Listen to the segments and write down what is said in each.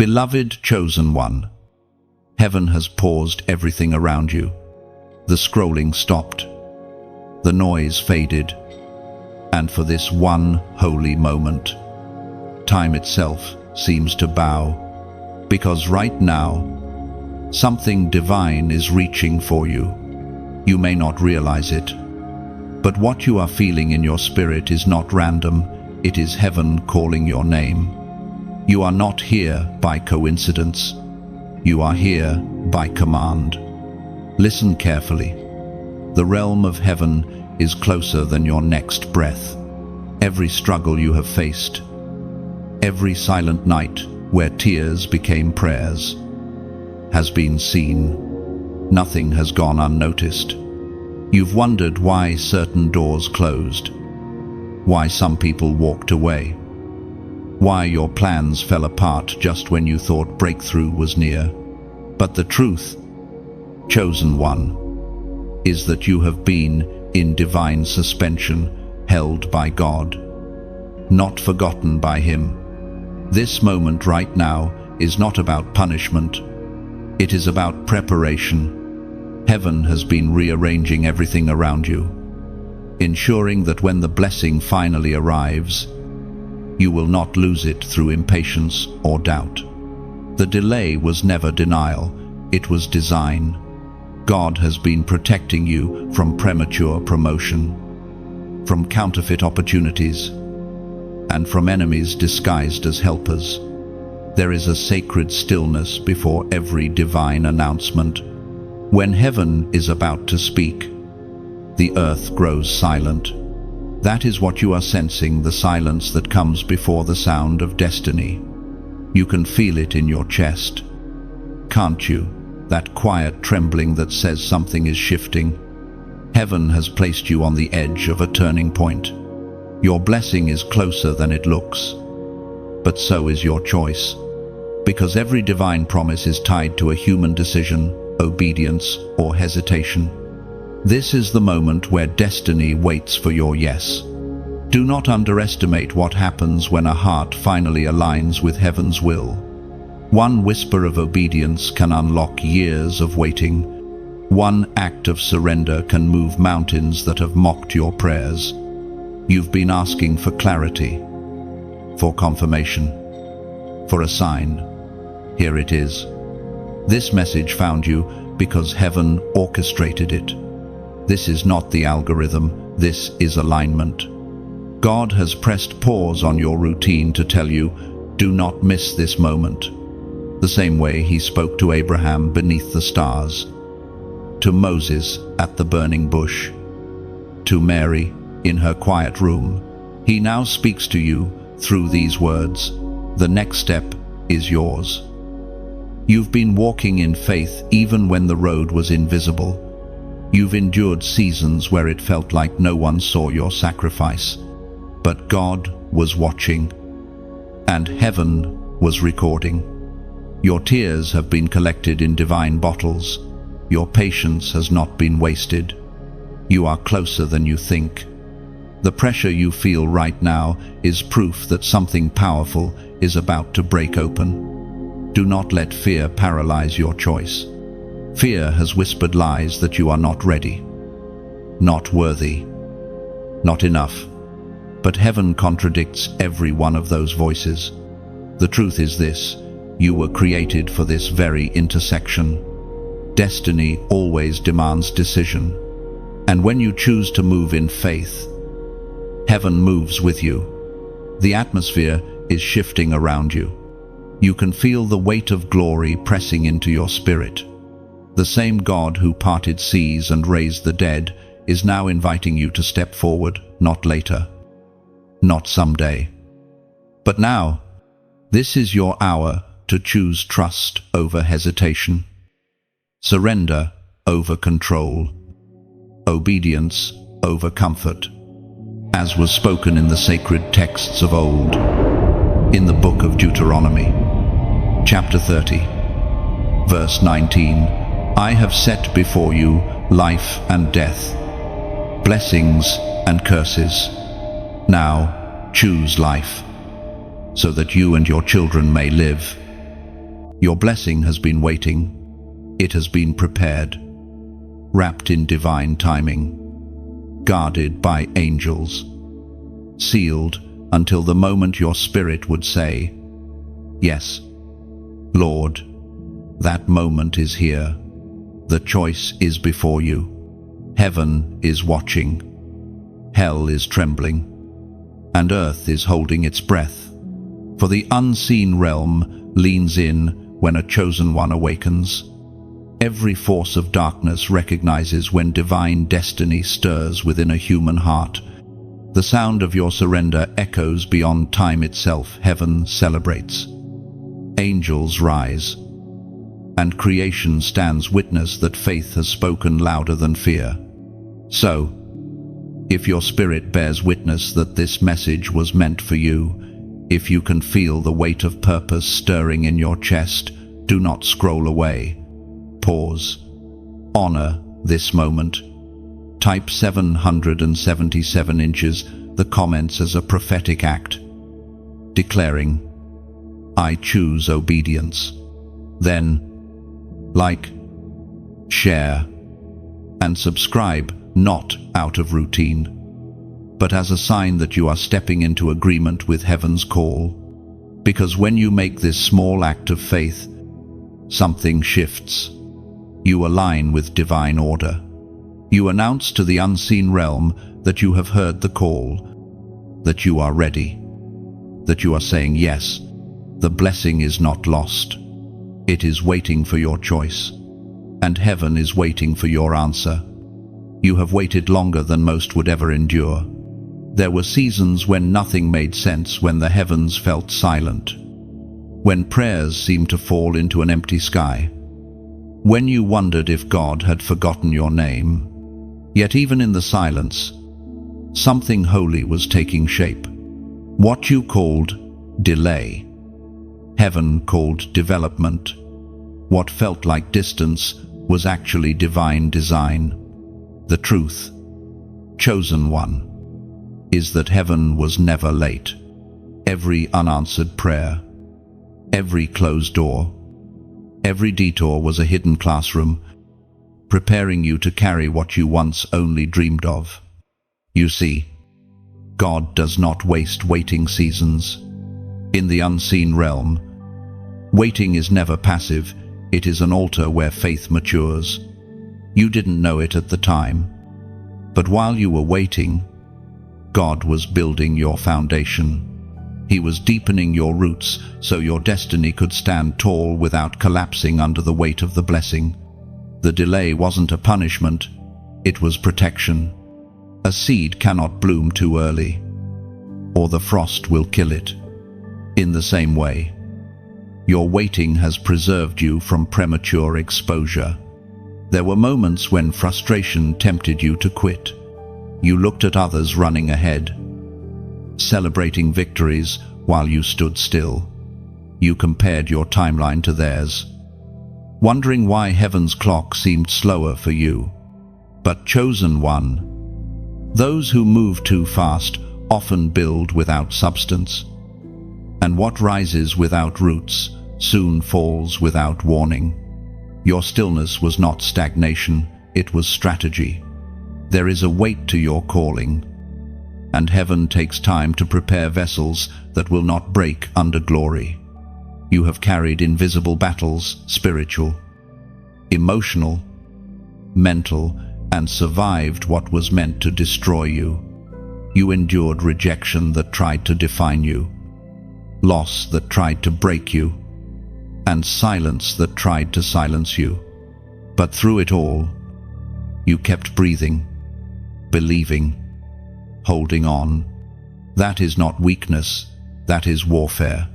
Beloved chosen one, heaven has paused everything around you. The scrolling stopped. The noise faded. And for this one holy moment, time itself seems to bow. Because right now, something divine is reaching for you. You may not realize it, but what you are feeling in your spirit is not random. It is heaven calling your name. You are not here by coincidence. You are here by command. Listen carefully. The realm of heaven is closer than your next breath. Every struggle you have faced, every silent night where tears became prayers, has been seen. Nothing has gone unnoticed. You've wondered why certain doors closed, why some people walked away, why your plans fell apart just when you thought breakthrough was near. But the truth, chosen one, is that you have been in divine suspension, held by God, not forgotten by Him. This moment right now is not about punishment. It is about preparation. Heaven has been rearranging everything around you, ensuring that when the blessing finally arrives, you will not lose it through impatience or doubt. The delay was never denial, it was design. God has been protecting you from premature promotion, from counterfeit opportunities, and from enemies disguised as helpers. There is a sacred stillness before every divine announcement. When heaven is about to speak, the earth grows silent. That is what you are sensing, the silence that comes before the sound of destiny. You can feel it in your chest, can't you? That quiet trembling that says something is shifting. Heaven has placed you on the edge of a turning point. Your blessing is closer than it looks, but so is your choice. Because every divine promise is tied to a human decision, obedience, or hesitation. This is the moment where destiny waits for your yes. Do not underestimate what happens when a heart finally aligns with heaven's will. One whisper of obedience can unlock years of waiting. One act of surrender can move mountains that have mocked your prayers. You've been asking for clarity, for confirmation, for a sign. Here it is. This message found you because heaven orchestrated it. This is not the algorithm, this is alignment. God has pressed pause on your routine to tell you, do not miss this moment. The same way He spoke to Abraham beneath the stars, to Moses at the burning bush, to Mary in her quiet room. He now speaks to you through these words. The next step is yours. You've been walking in faith even when the road was invisible. You've endured seasons where it felt like no one saw your sacrifice. But God was watching, and heaven was recording. Your tears have been collected in divine bottles. Your patience has not been wasted. You are closer than you think. The pressure you feel right now is proof that something powerful is about to break open. Do not let fear paralyze your choice. Fear has whispered lies that you are not ready, not worthy, not enough. But heaven contradicts every one of those voices. The truth is this: you were created for this very intersection. Destiny always demands decision. And when you choose to move in faith, heaven moves with you. The atmosphere is shifting around you. You can feel the weight of glory pressing into your spirit. The same God who parted seas and raised the dead is now inviting you to step forward, not later, not someday, but now. This is your hour to choose trust over hesitation, surrender over control, obedience over comfort, as was spoken in the sacred texts of old. In the book of Deuteronomy, chapter 30, verse 19, I have set before you life and death, blessings and curses. Now choose life, so that you and your children may live. Your blessing has been waiting. It has been prepared, wrapped in divine timing, guarded by angels, sealed until the moment your spirit would say, "Yes, Lord, that moment is here. The choice is before you. Heaven is watching, hell is trembling, and earth is holding its breath. For the unseen realm leans in when a chosen one awakens. Every force of darkness recognizes when divine destiny stirs within a human heart. The sound of your surrender echoes beyond time itself. Heaven celebrates. Angels rise, and creation stands witness that faith has spoken louder than fear. So, if your spirit bears witness that this message was meant for you, if you can feel the weight of purpose stirring in your chest, do not scroll away. Pause. Honor this moment. Type 777 inches, the comments as a prophetic act, declaring, "I choose obedience." Then, like, share, and subscribe, not out of routine, but as a sign that you are stepping into agreement with heaven's call. Because when you make this small act of faith, something shifts. You align with divine order. You announce to the unseen realm that you have heard the call, that you are ready, that you are saying yes. The blessing is not lost. It is waiting for your choice, and heaven is waiting for your answer. You have waited longer than most would ever endure. There were seasons when nothing made sense, when the heavens felt silent, when prayers seemed to fall into an empty sky, when you wondered if God had forgotten your name. Yet even in the silence, something holy was taking shape. What you called delay, heaven called development. What felt like distance was actually divine design. The truth, chosen one, is that heaven was never late. Every unanswered prayer, every closed door, every detour was a hidden classroom, preparing you to carry what you once only dreamed of. You see, God does not waste waiting seasons. In the unseen realm, waiting is never passive. It is an altar where faith matures. You didn't know it at the time, but while you were waiting, God was building your foundation. He was deepening your roots so your destiny could stand tall without collapsing under the weight of the blessing. The delay wasn't a punishment, it was protection. A seed cannot bloom too early, or the frost will kill it. In the same way, your waiting has preserved you from premature exposure. There were moments when frustration tempted you to quit. You looked at others running ahead, celebrating victories while you stood still. You compared your timeline to theirs, wondering why heaven's clock seemed slower for you. But chosen one, those who move too fast often build without substance, and what rises without roots soon falls without warning. Your stillness was not stagnation, it was strategy. There is a weight to your calling, and heaven takes time to prepare vessels that will not break under glory. You have carried invisible battles, spiritual, emotional, mental, and survived what was meant to destroy you. You endured rejection that tried to define you, loss that tried to break you, and silence that tried to silence you. But through it all, you kept breathing, believing, holding on. That is not weakness, that is warfare.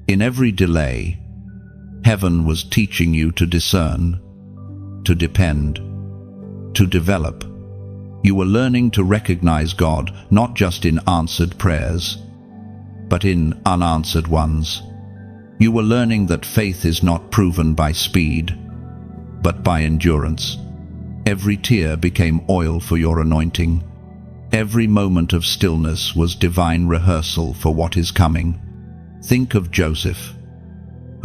In every delay, heaven was teaching you to discern, to depend, to develop. You were learning to recognize God not just in answered prayers, but in unanswered ones. You were learning that faith is not proven by speed, but by endurance. Every tear became oil for your anointing. Every moment of stillness was divine rehearsal for what is coming. Think of Joseph,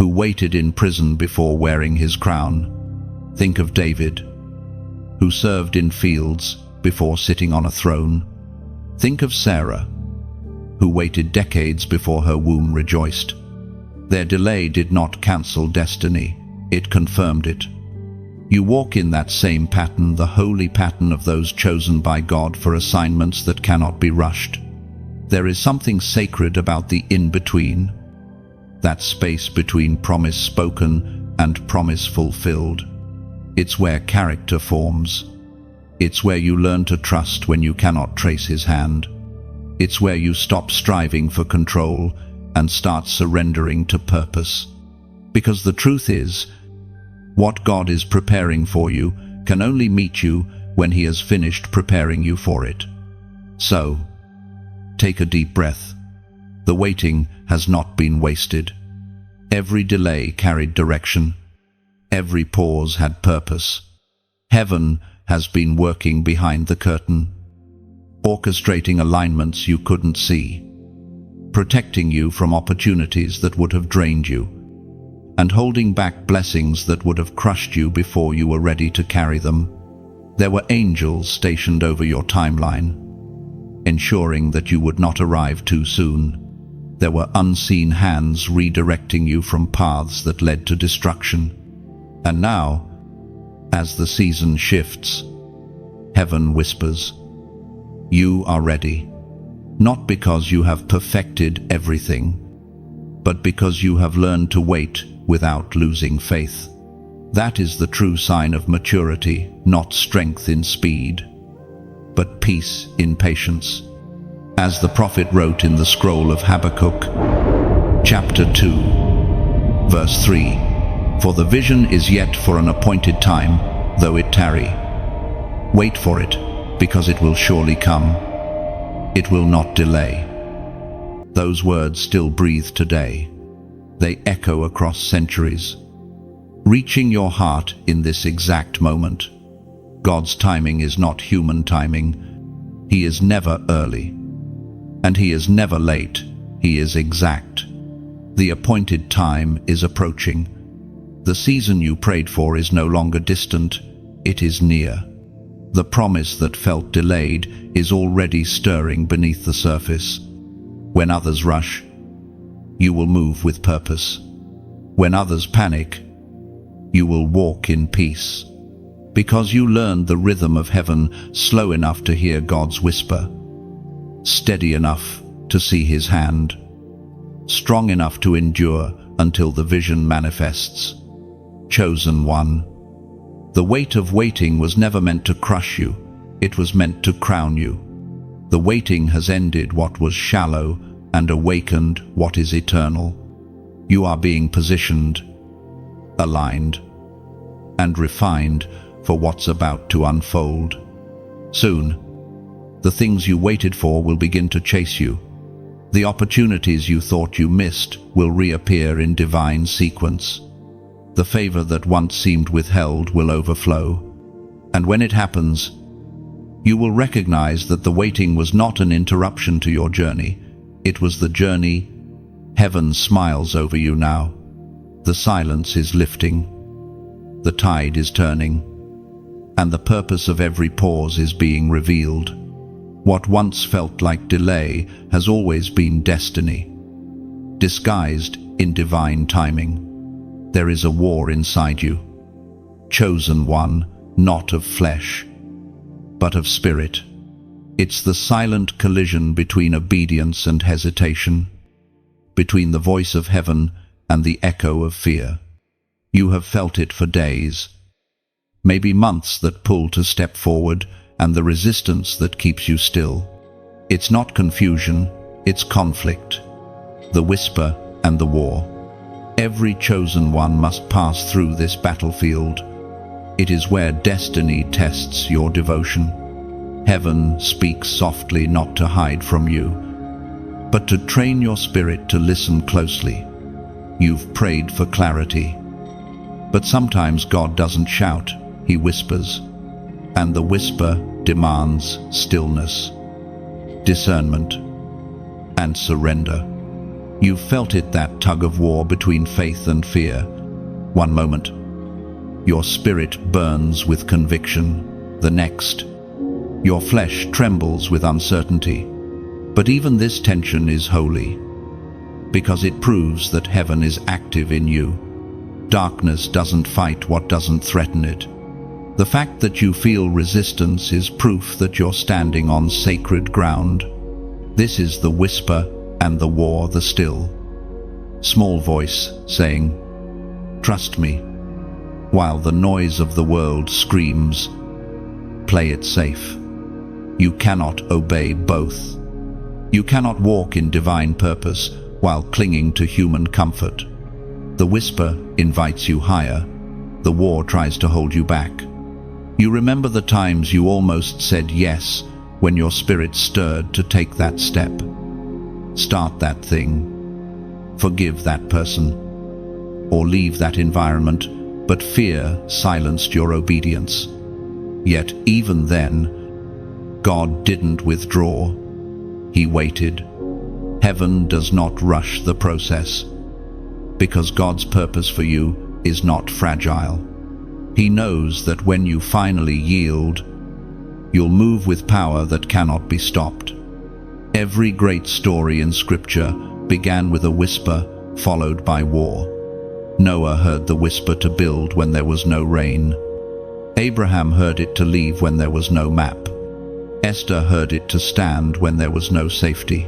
who waited in prison before wearing his crown. Think of David, who served in fields before sitting on a throne. Think of Sarah, who waited decades before her womb rejoiced. Their delay did not cancel destiny, it confirmed it. You walk in that same pattern, the holy pattern of those chosen by God for assignments that cannot be rushed. There is something sacred about the in-between, that space between promise spoken and promise fulfilled. It's where character forms. It's where you learn to trust when you cannot trace his hand. It's where you stop striving for control and start surrendering to purpose. Because the truth is, what God is preparing for you can only meet you when he has finished preparing you for it. So, take a deep breath. The waiting has not been wasted. Every delay carried direction. Every pause had purpose. Heaven has been working behind the curtain, orchestrating alignments you couldn't see, protecting you from opportunities that would have drained you, and holding back blessings that would have crushed you before you were ready to carry them. There were angels stationed over your timeline, ensuring that you would not arrive too soon. There were unseen hands redirecting you from paths that led to destruction. And now, as the season shifts, heaven whispers, "You are ready," not because you have perfected everything, but because you have learned to wait without losing faith. That is the true sign of maturity, not strength in speed, but peace in patience. As the prophet wrote in the scroll of Habakkuk, chapter 2, verse 3, "For the vision is yet for an appointed time, though it tarry. Wait for it, because it will surely come. It will not delay." Those words still breathe today. They echo across centuries, reaching your heart in this exact moment. God's timing is not human timing. He is never early, and he is never late. He is exact. The appointed time is approaching. The season you prayed for is no longer distant, it is near. The promise that felt delayed is already stirring beneath the surface. When others rush, you will move with purpose. When others panic, you will walk in peace. Because you learned the rhythm of heaven slow enough to hear God's whisper, steady enough to see his hand, strong enough to endure until the vision manifests. Chosen one. The weight of waiting was never meant to crush you, it was meant to crown you. The waiting has ended what was shallow and awakened what is eternal. You are being positioned, aligned, and refined for what's about to unfold. Soon, the things you waited for will begin to chase you. The opportunities you thought you missed will reappear in divine sequence. The favor that once seemed withheld will overflow. And when it happens, you will recognize that the waiting was not an interruption to your journey. It was the journey. Heaven smiles over you now. The silence is lifting. The tide is turning. And the purpose of every pause is being revealed. What once felt like delay has always been destiny, disguised in divine timing. There is a war inside you, chosen one, not of flesh, but of spirit. It's the silent collision between obedience and hesitation, between the voice of heaven and the echo of fear. You have felt it for days, maybe months, that pull to step forward, and the resistance that keeps you still. It's not confusion, it's conflict, the whisper and the war. Every chosen one must pass through this battlefield. It is where destiny tests your devotion. Heaven speaks softly, not to hide from you, but to train your spirit to listen closely. You've prayed for clarity, but sometimes God doesn't shout, he whispers. And the whisper demands stillness, discernment, and surrender. You've felt it, that tug of war between faith and fear. One moment, your spirit burns with conviction. The next, your flesh trembles with uncertainty. But even this tension is holy, because it proves that heaven is active in you. Darkness doesn't fight what doesn't threaten it. The fact that you feel resistance is proof that you're standing on sacred ground. This is the whisper and the war, the still, small voice saying, "Trust me," while the noise of the world screams, "Play it safe." You cannot obey both. You cannot walk in divine purpose while clinging to human comfort. The whisper invites you higher. The war tries to hold you back. You remember the times you almost said yes when your spirit stirred to take that step. Start that thing. Forgive that person. Or leave that environment, but fear silenced your obedience. Yet even then, God didn't withdraw. He waited. Heaven does not rush the process, because God's purpose for you is not fragile. He knows that when you finally yield, you'll move with power that cannot be stopped. Every great story in Scripture began with a whisper followed by war. Noah heard the whisper to build when there was no rain. Abraham heard it to leave when there was no map. Esther heard it to stand when there was no safety.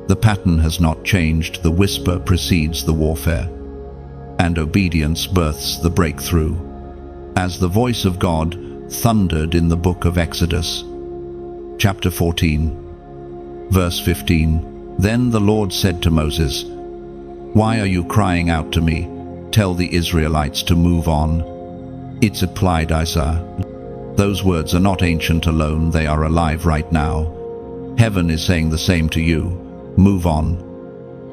The pattern has not changed. The whisper precedes the warfare, and obedience births the breakthrough. As the voice of God thundered in the book of Exodus, chapter 14, verse 15, "Then the Lord said to Moses, 'Why are you crying out to me? Tell the Israelites to move on.'" It's applied, Isaiah. Those words are not ancient alone, they are alive right now. Heaven is saying the same to you. Move on.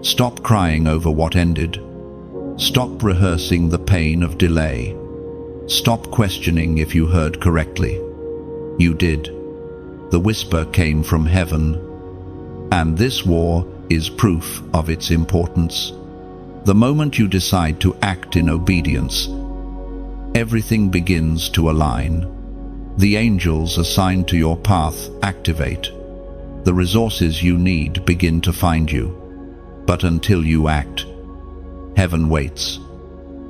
Stop crying over what ended. Stop rehearsing the pain of delay. Stop questioning if you heard correctly. You did. The whisper came from heaven. And this war is proof of its importance. The moment you decide to act in obedience, everything begins to align. The angels assigned to your path activate. The resources you need begin to find you. But until you act, heaven waits.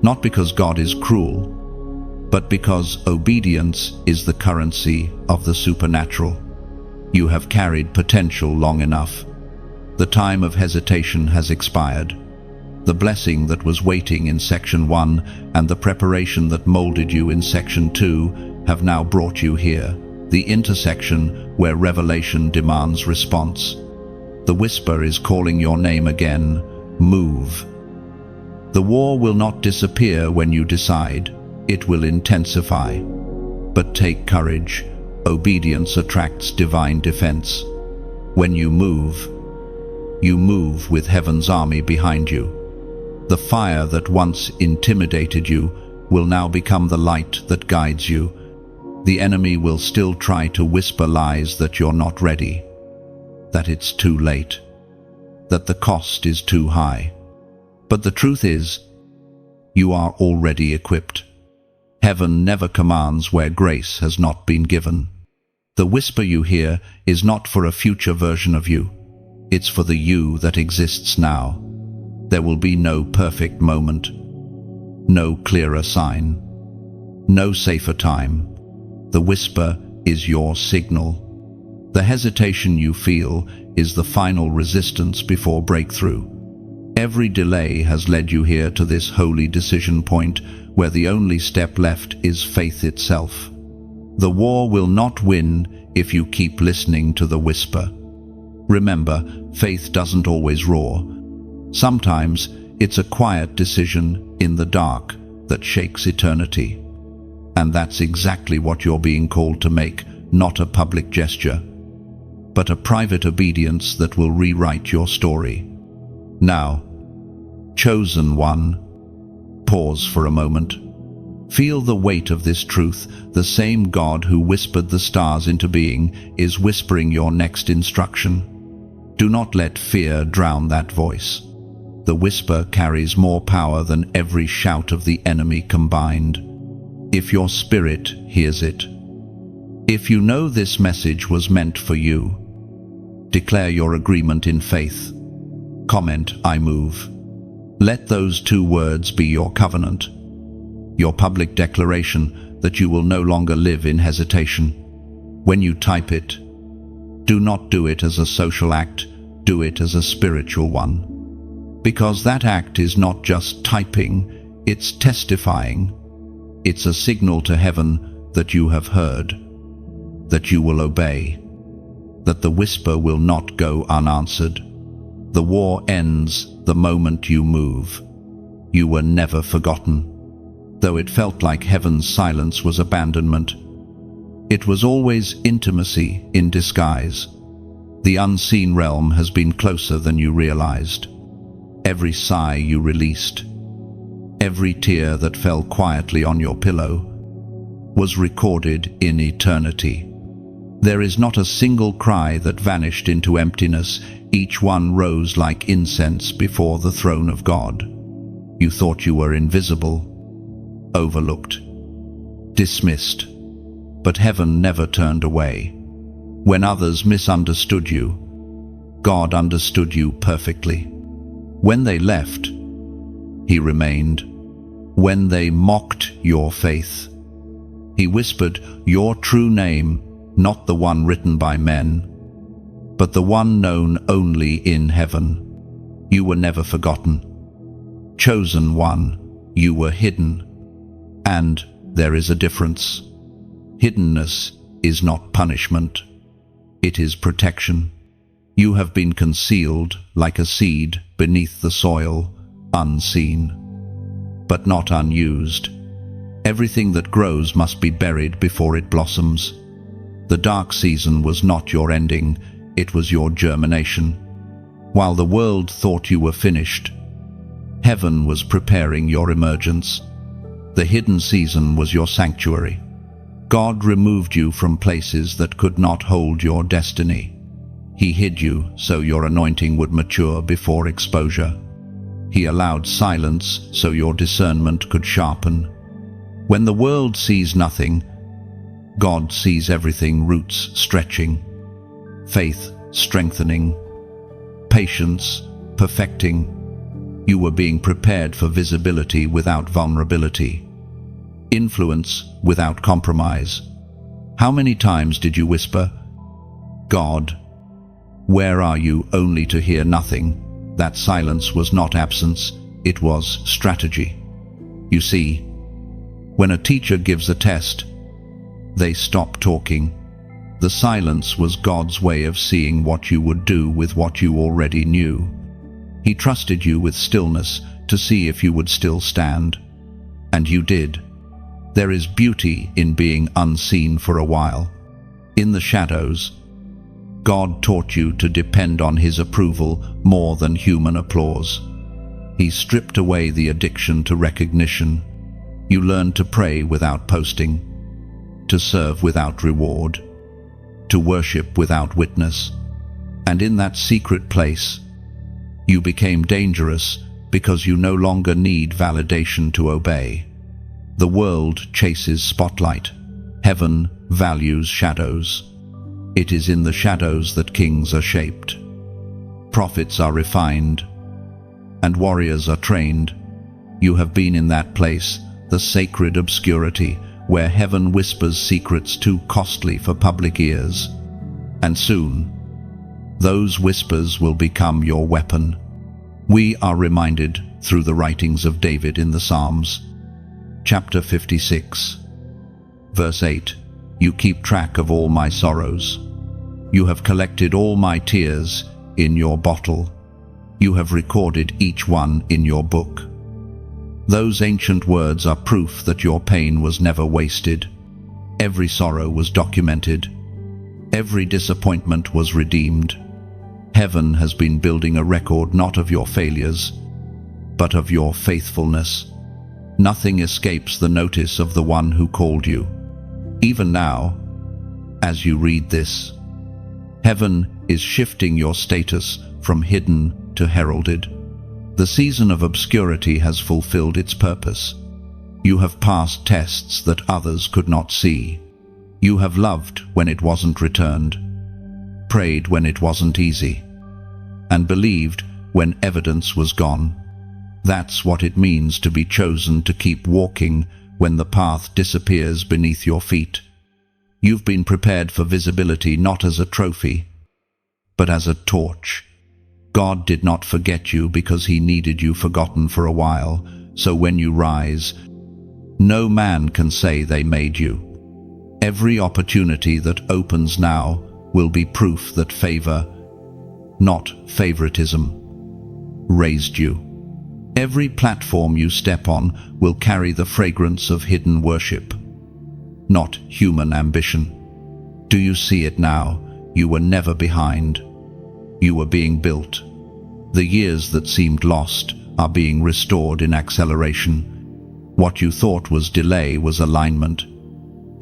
Not because God is cruel, but because obedience is the currency of the supernatural. You have carried potential long enough. The time of hesitation has expired. The blessing that was waiting in section 1 and the preparation that molded you in section 2 have now brought you here, the intersection where revelation demands response. The whisper is calling your name again. Move. The war will not disappear when you decide. It will intensify. But take courage. Obedience attracts divine defense. When you move with heaven's army behind you. The fire that once intimidated you will now become the light that guides you. The enemy will still try to whisper lies that you're not ready, that it's too late, that the cost is too high. But the truth is, you are already equipped. Heaven never commands where grace has not been given. The whisper you hear is not for a future version of you. It's for the you that exists now. There will be no perfect moment, no clearer sign, no safer time. The whisper is your signal. The hesitation you feel is the final resistance before breakthrough. Every delay has led you here to this holy decision point where the only step left is faith itself. The war will not win if you keep listening to the whisper. Remember, faith doesn't always roar. Sometimes it's a quiet decision in the dark that shakes eternity. And that's exactly what you're being called to make, not a public gesture, but a private obedience that will rewrite your story. Now, chosen one, pause for a moment. Feel the weight of this truth. The same God who whispered the stars into being is whispering your next instruction. Do not let fear drown that voice. The whisper carries more power than every shout of the enemy combined. If your spirit hears it. If you know this message was meant for you, declare your agreement in faith. Comment, I move. Let those 2 words be your covenant, your public declaration that you will no longer live in hesitation. When you type it, do not do it as a social act, do it as a spiritual one. Because that act is not just typing, it's testifying. It's a signal to heaven that you have heard, that you will obey, that the whisper will not go unanswered. The war ends the moment you move. You were never forgotten. Though it felt like heaven's silence was abandonment, it was always intimacy in disguise. The unseen realm has been closer than you realized. Every sigh you released, every tear that fell quietly on your pillow, was recorded in eternity. There is not a single cry that vanished into emptiness. Each one rose like incense before the throne of God. You thought you were invisible, overlooked, dismissed, but heaven never turned away. When others misunderstood you, God understood you perfectly. When they left, He remained. When they mocked your faith, He whispered your true name, not the one written by men, but the one known only in heaven. You were never forgotten. Chosen one, you were hidden. And there is a difference. Hiddenness is not punishment. It is protection. You have been concealed like a seed beneath the soil, unseen, but not unused. Everything that grows must be buried before it blossoms. The dark season was not your ending, it was your germination. While the world thought you were finished, heaven was preparing your emergence. The hidden season was your sanctuary. God removed you from places that could not hold your destiny. He hid you so your anointing would mature before exposure. He allowed silence so your discernment could sharpen. When the world sees nothing, God sees everything. Roots stretching, faith strengthening, patience perfecting. You were being prepared for visibility without vulnerability, influence without compromise. How many times did you whisper, God, where are you, only to hear nothing? That silence was not absence, it was strategy. You see, when a teacher gives a test, they stop talking. The silence was God's way of seeing what you would do with what you already knew. He trusted you with stillness to see if you would still stand. And you did. There is beauty in being unseen for a while. In the shadows, God taught you to depend on His approval more than human applause. He stripped away the addiction to recognition. You learned to pray without posting, to serve without reward, to worship without witness. And in that secret place, you became dangerous because you no longer need validation to obey. The world chases spotlight. Heaven values shadows. It is in the shadows that kings are shaped, prophets are refined, and warriors are trained. You have been in that place, the sacred obscurity, where heaven whispers secrets too costly for public ears. And soon, those whispers will become your weapon. We are reminded through the writings of David in the Psalms. Chapter 56, verse 8, You keep track of all my sorrows. You have collected all my tears in your bottle. You have recorded each one in your book. Those ancient words are proof that your pain was never wasted. Every sorrow was documented. Every disappointment was redeemed. Heaven has been building a record not of your failures, but of your faithfulness. Nothing escapes the notice of the one who called you. Even now, as you read this, heaven is shifting your status from hidden to heralded. The season of obscurity has fulfilled its purpose. You have passed tests that others could not see. You have loved when it wasn't returned, prayed when it wasn't easy, and believed when evidence was gone. That's what it means to be chosen to keep walking when the path disappears beneath your feet. You've been prepared for visibility not as a trophy, but as a torch. God did not forget you because he needed you forgotten for a while, so when you rise, no man can say they made you. Every opportunity that opens now will be proof that favor, not favoritism, raised you. Every platform you step on will carry the fragrance of hidden worship, not human ambition. Do you see it now? You were never behind. You were being built. The years that seemed lost are being restored in acceleration. What you thought was delay was alignment.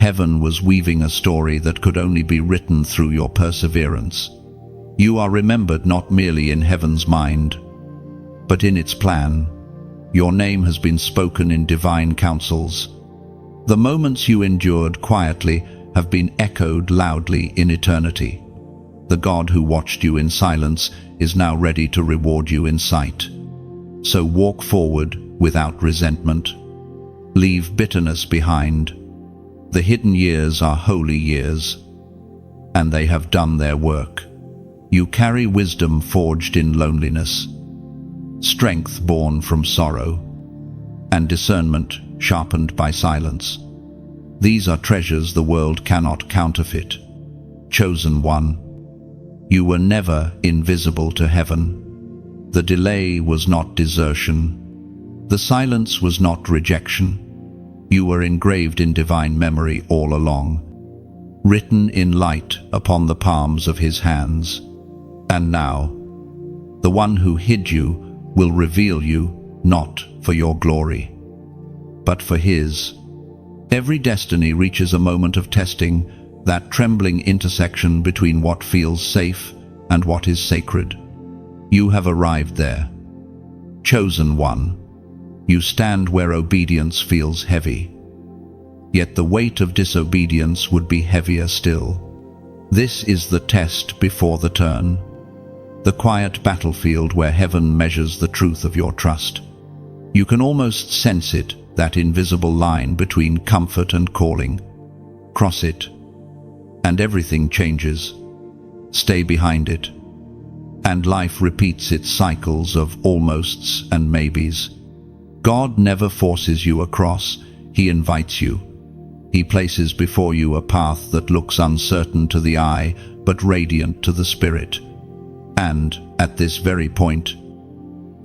Heaven was weaving a story that could only be written through your perseverance. You are remembered not merely in heaven's mind, but in its plan. Your name has been spoken in divine councils. The moments you endured quietly have been echoed loudly in eternity. The God who watched you in silence is now ready to reward you in sight. So walk forward without resentment. Leave bitterness behind. The hidden years are holy years, and they have done their work. You carry wisdom forged in loneliness, strength born from sorrow, and discernment sharpened by silence. These are treasures the world cannot counterfeit. Chosen one, you were never invisible to heaven. The delay was not desertion. The silence was not rejection. You were engraved in divine memory all along, written in light upon the palms of his hands. And now, the one who hid you will reveal you, not for your glory, but for his. Every destiny reaches a moment of testing, that trembling intersection between what feels safe and what is sacred. You have arrived there. Chosen one, you stand where obedience feels heavy. Yet the weight of disobedience would be heavier still. This is the test before the turn, the quiet battlefield where heaven measures the truth of your trust. You can almost sense it, that invisible line between comfort and calling. Cross it, and everything changes. Stay behind it, and life repeats its cycles of almosts and maybes. God never forces you across, he invites you. He places before you a path that looks uncertain to the eye, but radiant to the spirit. And, at this very point,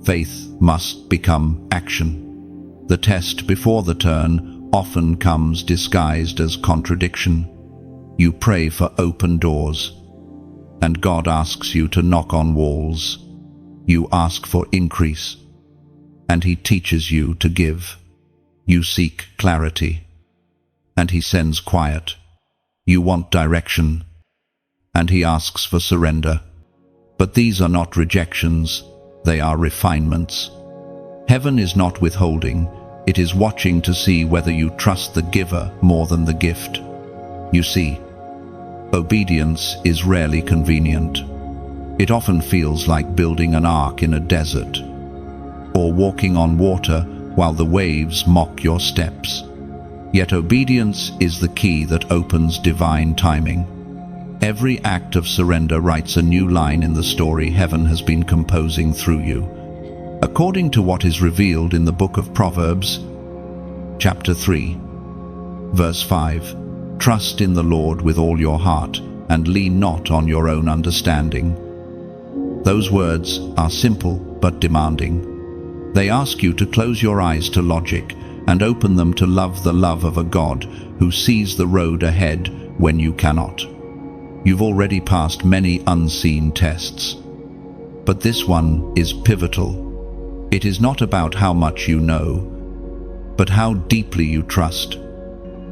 faith must become action. The test before the turn often comes disguised as contradiction. You pray for open doors, and God asks you to knock on walls. You ask for increase, and he teaches you to give. You seek clarity, and he sends quiet. You want direction, and he asks for surrender. But these are not rejections, they are refinements. Heaven is not withholding, it is watching to see whether you trust the giver more than the gift. You see, obedience is rarely convenient. It often feels like building an ark in a desert, or walking on water while the waves mock your steps. Yet obedience is the key that opens divine timing. Every act of surrender writes a new line in the story heaven has been composing through you. According to what is revealed in the book of Proverbs, chapter 3, verse 5, trust in the Lord with all your heart, and lean not on your own understanding. Those words are simple but demanding. They ask you to close your eyes to logic and open them to love, the love of a God who sees the road ahead when you cannot. You've already passed many unseen tests, but this one is pivotal. It is not about how much you know, but how deeply you trust.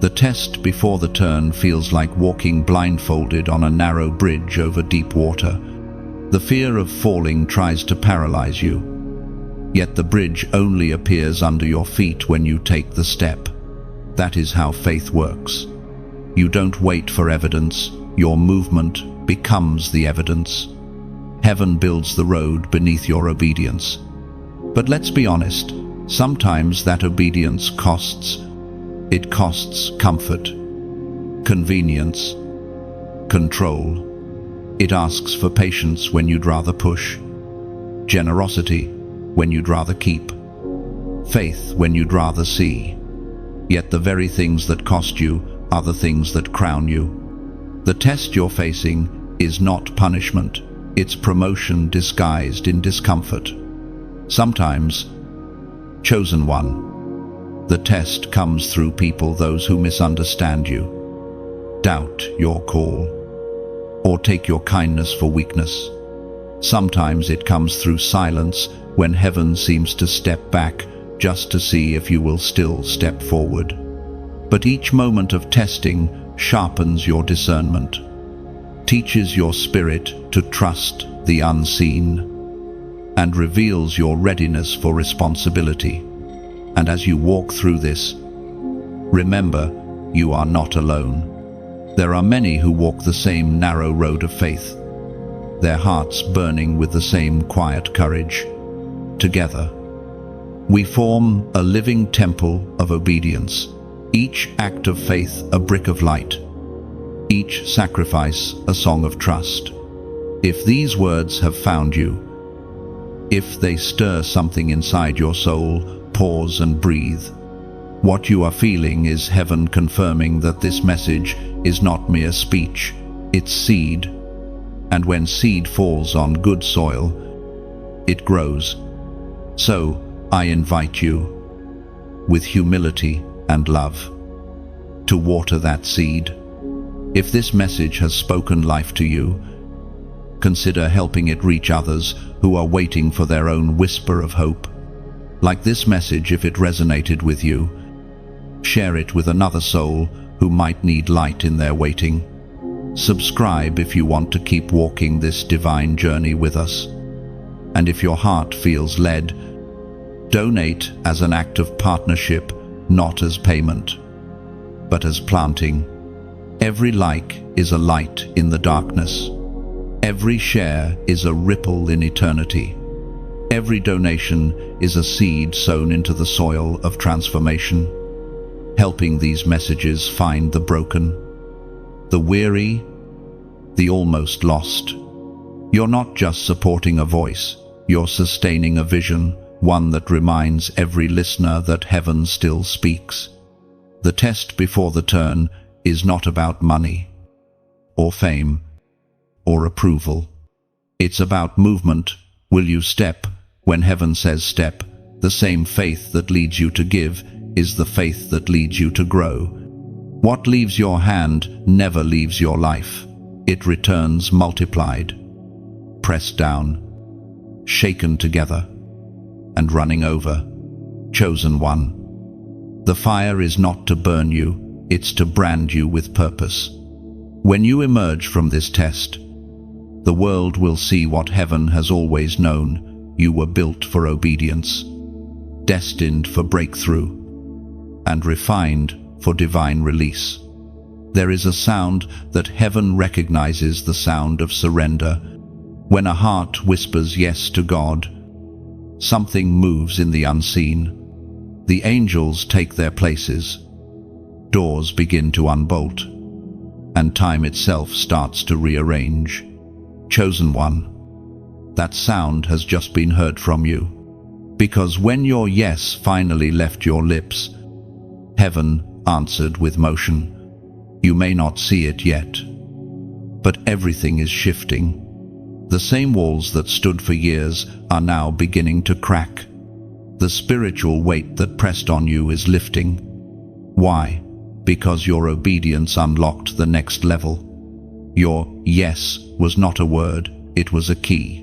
The test before the turn feels like walking blindfolded on a narrow bridge over deep water. The fear of falling tries to paralyze you. Yet the bridge only appears under your feet when you take the step. That is how faith works. You don't wait for evidence, your movement becomes the evidence. Heaven builds the road beneath your obedience. But let's be honest, sometimes that obedience costs. It costs comfort, convenience, control. It asks for patience when you'd rather push, generosity when you'd rather keep, faith when you'd rather see. Yet the very things that cost you are the things that crown you. The test you're facing is not punishment, it's promotion disguised in discomfort. Sometimes, chosen one, the test comes through people, those who misunderstand you, doubt your call, or take your kindness for weakness. Sometimes it comes through silence, when heaven seems to step back just to see if you will still step forward. But each moment of testing sharpens your discernment, teaches your spirit to trust the unseen, and reveals your readiness for responsibility. And as you walk through this, remember, you are not alone. There are many who walk the same narrow road of faith, their hearts burning with the same quiet courage. Together, we form a living temple of obedience, each act of faith a brick of light, each sacrifice a song of trust. If these words have found you, if they stir something inside your soul, pause and breathe. What you are feeling is heaven confirming that this message is not mere speech, it's seed. And when seed falls on good soil, it grows. So I invite you, with humility and love, to water that seed. If this message has spoken life to you, consider helping it reach others who are waiting for their own whisper of hope. Like this message, if it resonated with you, share it with another soul who might need light in their waiting. Subscribe if you want to keep walking this divine journey with us. And if your heart feels led, donate as an act of partnership, not as payment, but as planting. Every like is a light in the darkness. Every share is a ripple in eternity. Every donation is a seed sown into the soil of transformation, helping these messages find the broken, the weary, the almost lost. You're not just supporting a voice, you're sustaining a vision, one that reminds every listener that heaven still speaks. The test before the turn is not about money, or fame, or approval. It's about movement. Will you step when heaven says step? The same faith that leads you to give is the faith that leads you to grow. What leaves your hand never leaves your life. It returns multiplied, pressed down, shaken together, and running over. Chosen one. The fire is not to burn you, it's to brand you with purpose. When you emerge from this test, the world will see what heaven has always known. You were built for obedience, destined for breakthrough, and refined for divine release. There is a sound that heaven recognizes, the sound of surrender. When a heart whispers yes to God, something moves in the unseen. The angels take their places, doors begin to unbolt, and time itself starts to rearrange. Chosen one, that sound has just been heard from you. Because when your yes finally left your lips, heaven answered with motion. You may not see it yet, but everything is shifting. The same walls that stood for years are now beginning to crack. The spiritual weight that pressed on you is lifting. Why? Because your obedience unlocked the next level. Your yes was not a word, it was a key.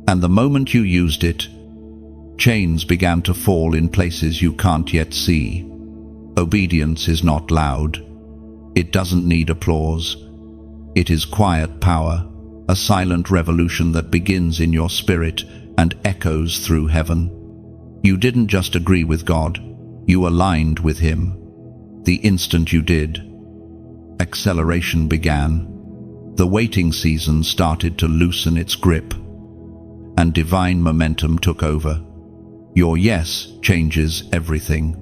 And the moment you used it, chains began to fall in places you can't yet see. Obedience is not loud. It doesn't need applause. It is quiet power, a silent revolution that begins in your spirit and echoes through heaven. You didn't just agree with God, you aligned with Him. The instant you did, acceleration began. The waiting season started to loosen its grip, and divine momentum took over. Your yes changes everything.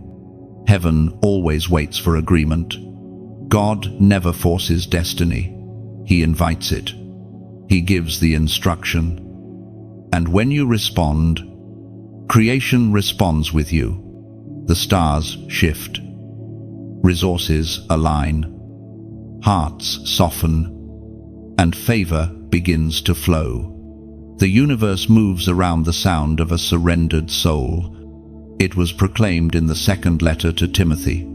Heaven always waits for agreement. God never forces destiny. He invites it. He gives the instruction. And when you respond, creation responds with you. The stars shift. Resources align. Hearts soften. And favor begins to flow. The universe moves around the sound of a surrendered soul. It was proclaimed in the second letter to Timothy,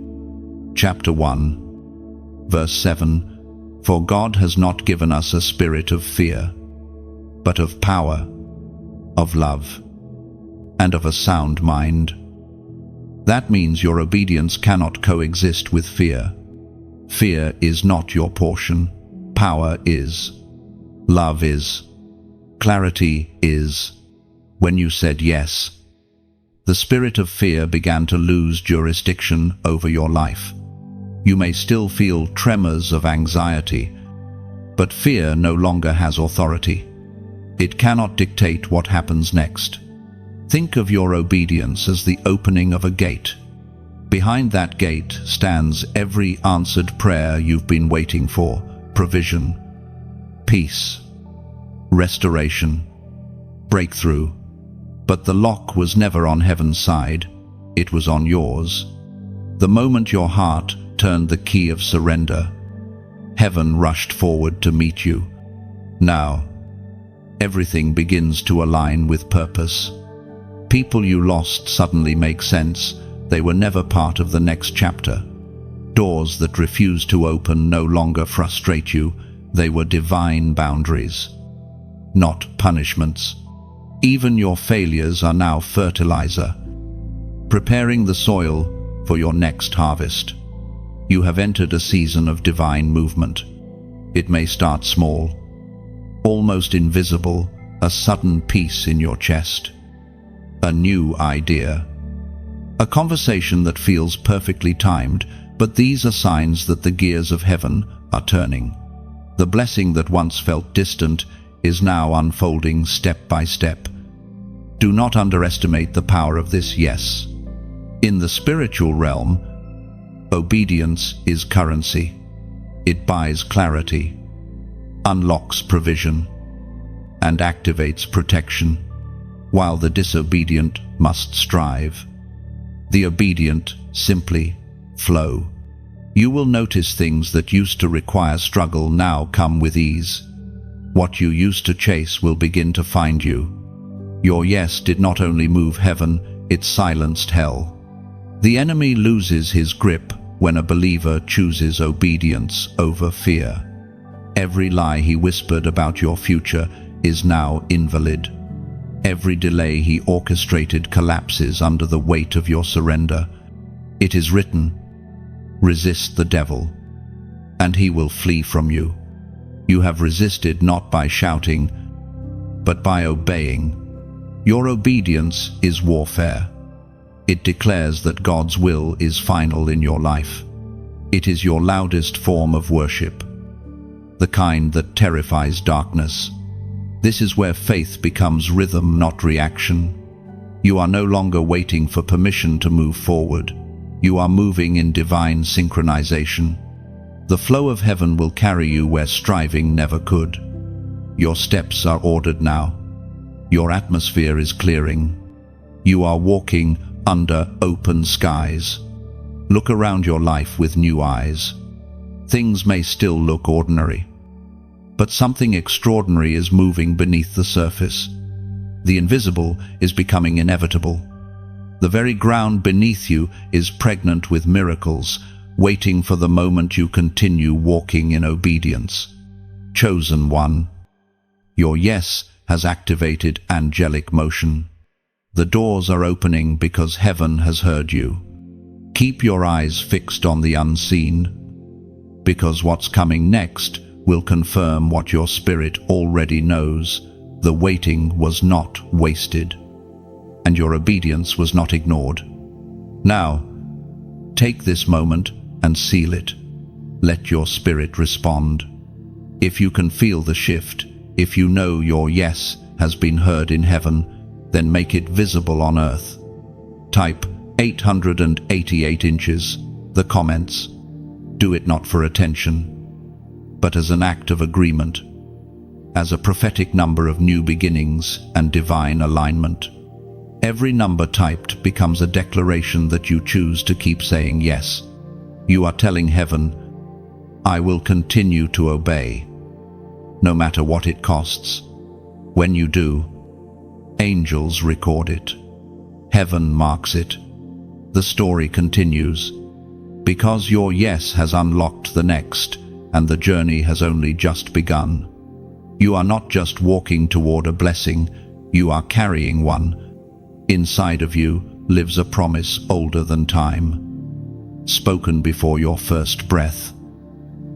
chapter 1, verse 7, "For God has not given us a spirit of fear, but of power, of love, and of a sound mind." That means your obedience cannot coexist with fear. Fear is not your portion. Power is. Love is. Clarity is. When you said yes, the spirit of fear began to lose jurisdiction over your life. You may still feel tremors of anxiety, but fear no longer has authority. It cannot dictate what happens next. Think of your obedience as the opening of a gate. Behind that gate stands every answered prayer you've been waiting for: provision, peace, restoration, breakthrough. But the lock was never on heaven's side, it was on yours. The moment your heart turned the key of surrender, heaven rushed forward to meet you. Now, everything begins to align with purpose. People you lost suddenly make sense. They were never part of the next chapter. Doors that refused to open no longer frustrate you. They were divine boundaries, not punishments. Even your failures are now fertilizer, preparing the soil for your next harvest. You have entered a season of divine movement. It may start small, almost invisible, a sudden peace in your chest, a new idea, a conversation that feels perfectly timed, but these are signs that the gears of heaven are turning. The blessing that once felt distant is now unfolding step by step. Do not underestimate the power of this yes. In the spiritual realm, obedience is currency. It buys clarity, unlocks provision, and activates protection, while the disobedient must strive. The obedient simply flow. You will notice things that used to require struggle now come with ease. What you used to chase will begin to find you. Your yes did not only move heaven, it silenced hell. The enemy loses his grip when a believer chooses obedience over fear. Every lie he whispered about your future is now invalid. Every delay he orchestrated collapses under the weight of your surrender. It is written, "Resist the devil, and he will flee from you." You have resisted not by shouting, but by obeying. Your obedience is warfare. It declares that God's will is final in your life. It is your loudest form of worship, the kind that terrifies darkness. This is where faith becomes rhythm, not reaction. You are no longer waiting for permission to move forward. You are moving in divine synchronization. The flow of heaven will carry you where striving never could. Your steps are ordered now. Your atmosphere is clearing. You are walking under open skies. Look around your life with new eyes. Things may still look ordinary, but something extraordinary is moving beneath the surface. The invisible is becoming inevitable. The very ground beneath you is pregnant with miracles, waiting for the moment you continue walking in obedience. Chosen one, your yes has activated angelic motion. The doors are opening because heaven has heard you. Keep your eyes fixed on the unseen, because what's coming next will confirm what your spirit already knows. The waiting was not wasted. and your obedience was not ignored. Now, take this moment and seal it. Let your spirit respond. If you can feel the shift, if you know your yes has been heard in heaven, then make it visible on earth. Type 888 inches, the comments. Do it not for attention, but as an act of agreement, as a prophetic number of new beginnings and divine alignment. Every number typed becomes a declaration that you choose to keep saying yes. You are telling heaven, I will continue to obey, no matter what it costs. When you do, angels record it. Heaven marks it. The story continues, because your yes has unlocked the next, and the journey has only just begun. You are not just walking toward a blessing, you are carrying one. Inside of you lives a promise older than time, spoken before your first breath,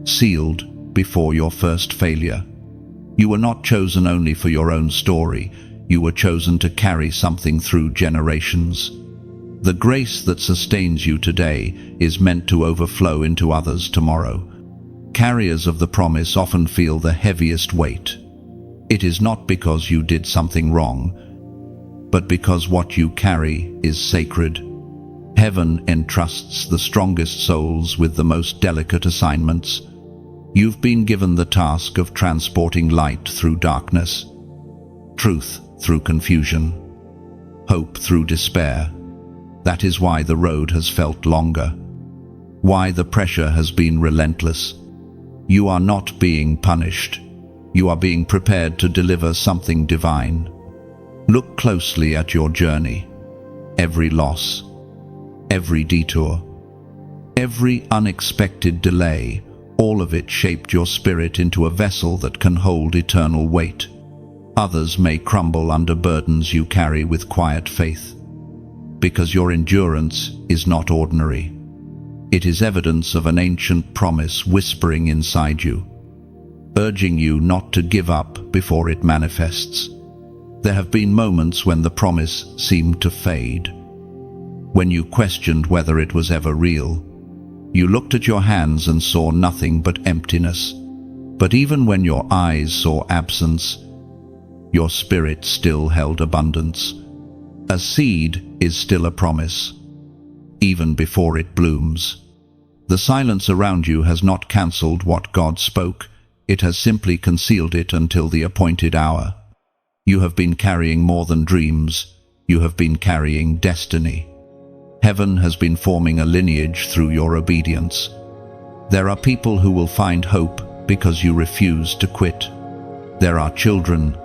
sealed before your first failure. You were not chosen only for your own story, you were chosen to carry something through generations. The grace that sustains you today is meant to overflow into others tomorrow. Carriers of the promise often feel the heaviest weight. It is not because you did something wrong, but because what you carry is sacred. Heaven entrusts the strongest souls with the most delicate assignments. You've been given the task of transporting light through darkness, truth through confusion, hope through despair. That is why the road has felt longer, why the pressure has been relentless. You are not being punished. You are being prepared to deliver something divine. Look closely at your journey. Every loss, every detour, every unexpected delay, all of it shaped your spirit into a vessel that can hold eternal weight. Others may crumble under burdens you carry with quiet faith, because your endurance is not ordinary. It is evidence of an ancient promise whispering inside you, urging you not to give up before it manifests. There have been moments when the promise seemed to fade, when you questioned whether it was ever real. You looked at your hands and saw nothing but emptiness. But even when your eyes saw absence, your spirit still held abundance. A seed is still a promise, even before it blooms. The silence around you has not cancelled what God spoke, it has simply concealed it until the appointed hour. You have been carrying more than dreams, you have been carrying destiny. Heaven has been forming a lineage through your obedience. There are people who will find hope because you refuse to quit. There are children,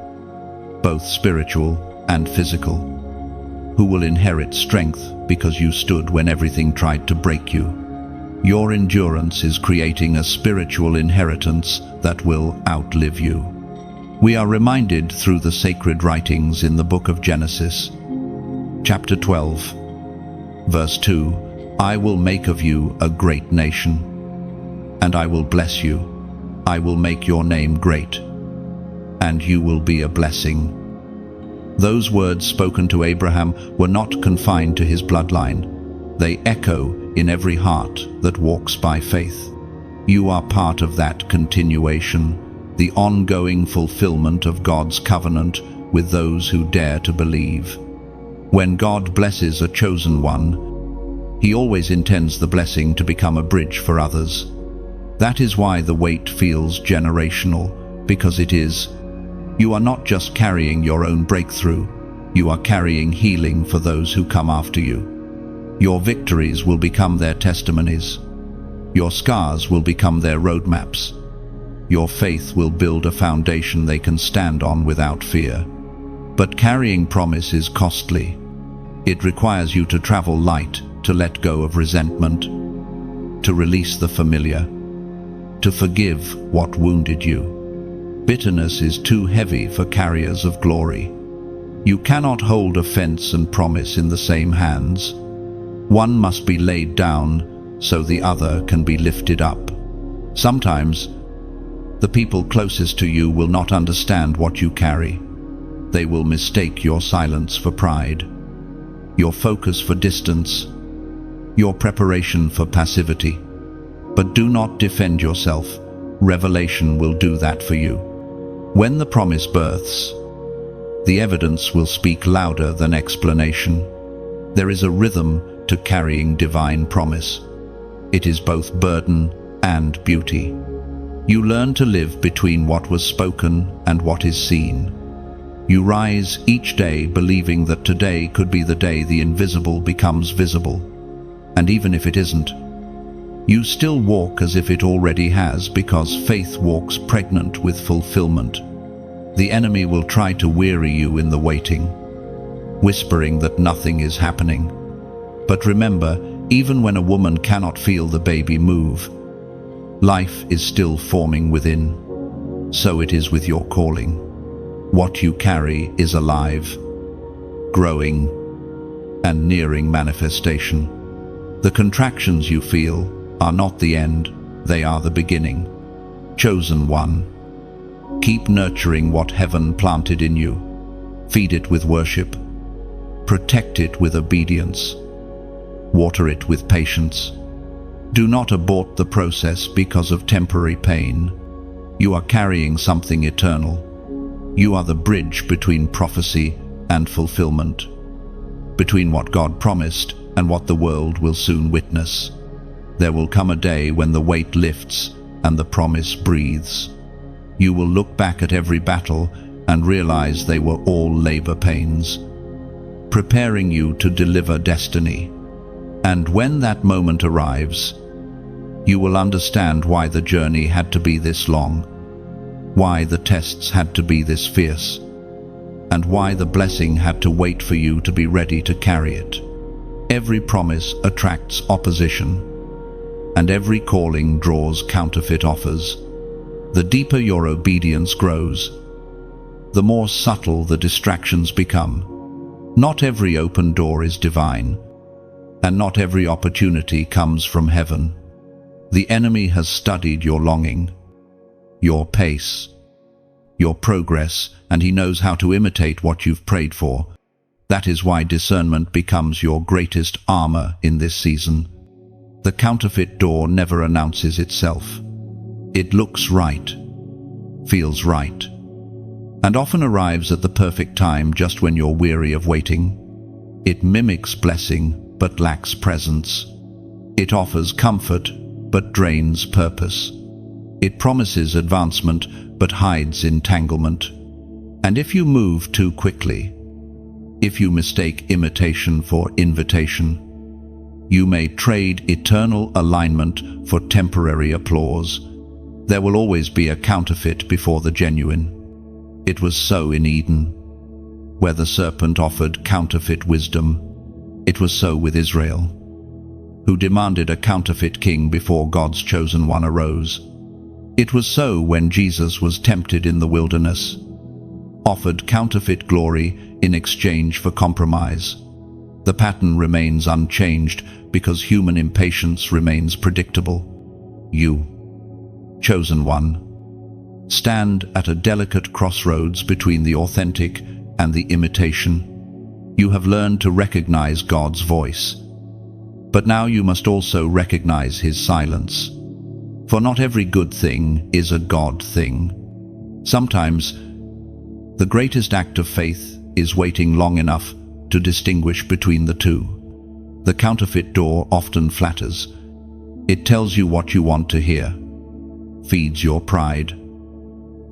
both spiritual and physical, who will inherit strength because you stood when everything tried to break you. Your endurance is creating a spiritual inheritance that will outlive you. We are reminded through the sacred writings in the book of Genesis, chapter 12, verse 2, I will make of you a great nation, and I will bless you. I will make your name great, and you will be a blessing. Those words spoken to Abraham were not confined to his bloodline. They echo in every heart that walks by faith. You are part of that continuation, the ongoing fulfillment of God's covenant with those who dare to believe. When God blesses a chosen one, He always intends the blessing to become a bridge for others. That is why the weight feels generational, because it is. You are not just carrying your own breakthrough, you are carrying healing for those who come after you. Your victories will become their testimonies. Your scars will become their roadmaps. Your faith will build a foundation they can stand on without fear. But carrying promise is costly. It requires you to travel light, to let go of resentment, to release the familiar, to forgive what wounded you. Bitterness is too heavy for carriers of glory. You cannot hold offense and promise in the same hands. One must be laid down so the other can be lifted up. Sometimes, the people closest to you will not understand what you carry. They will mistake your silence for pride. your focus for distance, your preparation for passivity. But do not defend yourself. Revelation will do that for you. When the promise births, the evidence will speak louder than explanation. There is a rhythm to carrying divine promise. It is both burden and beauty. You learn to live between what was spoken and what is seen. You rise each day believing that today could be the day the invisible becomes visible. And even if it isn't, you still walk as if it already has, because faith walks pregnant with fulfillment. The enemy will try to weary you in the waiting, whispering that nothing is happening. But remember, even when a woman cannot feel the baby move, life is still forming within. So it is with your calling. What you carry is alive, growing, and nearing manifestation. The contractions you feel are not the end, they are the beginning. Chosen one, keep nurturing what heaven planted in you. Feed it with worship. Protect it with obedience. Water it with patience. Do not abort the process because of temporary pain. You are carrying something eternal. You are the bridge between prophecy and fulfillment, between what God promised and what the world will soon witness. There will come a day when the weight lifts and the promise breathes. You will look back at every battle and realize they were all labor pains, preparing you to deliver destiny. And when that moment arrives, you will understand why the journey had to be this long, why the tests had to be this fierce, and why the blessing had to wait for you to be ready to carry it. Every promise attracts opposition, and every calling draws counterfeit offers. The deeper your obedience grows, the more subtle the distractions become. Not every open door is divine, and not every opportunity comes from heaven. The enemy has studied your longing, your pace, your progress, and he knows how to imitate what you've prayed for. That is why discernment becomes your greatest armor in this season. The counterfeit door never announces itself. It looks right, feels right, and often arrives at the perfect time just when you're weary of waiting. It mimics blessing but lacks presence. It offers comfort but drains purpose. It promises advancement but hides entanglement. And if you move too quickly, if you mistake imitation for invitation, you may trade eternal alignment for temporary applause. There will always be a counterfeit before the genuine. It was so in Eden, where the serpent offered counterfeit wisdom. It was so with Israel, who demanded a counterfeit king before God's chosen one arose. It was so when Jesus was tempted in the wilderness, offered counterfeit glory in exchange for compromise. The pattern remains unchanged because human impatience remains predictable. You, chosen one, stand at a delicate crossroads between the authentic and the imitation. You have learned to recognize God's voice, but now you must also recognize His silence. For not every good thing is a God thing. Sometimes the greatest act of faith is waiting long enough to distinguish between the two. The counterfeit door often flatters. It tells you what you want to hear, feeds your pride,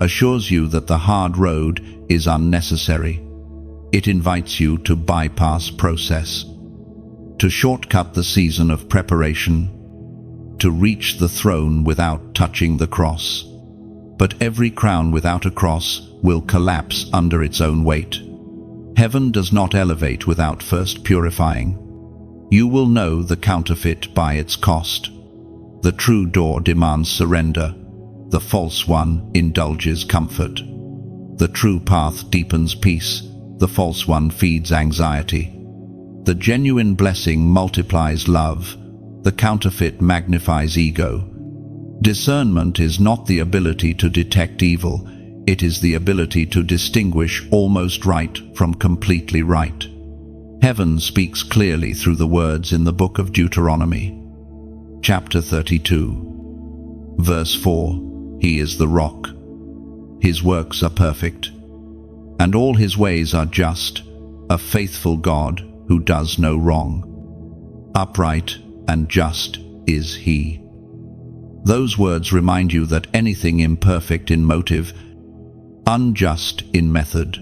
assures you that the hard road is unnecessary. It invites you to bypass process, to shortcut the season of preparation, to reach the throne without touching the cross. But every crown without a cross will collapse under its own weight. Heaven does not elevate without first purifying. You will know the counterfeit by its cost. The true door demands surrender. The false one indulges comfort. The true path deepens peace. The false one feeds anxiety. The genuine blessing multiplies love. The counterfeit magnifies ego. Discernment is not the ability to detect evil. It is the ability to distinguish almost right from completely right. Heaven speaks clearly through the words in the book of Deuteronomy, chapter 32, verse 4. He is the rock. His works are perfect, and all his ways are just, a faithful God who does no wrong. Upright and just is he. Those words remind you that anything imperfect in motive, unjust in method,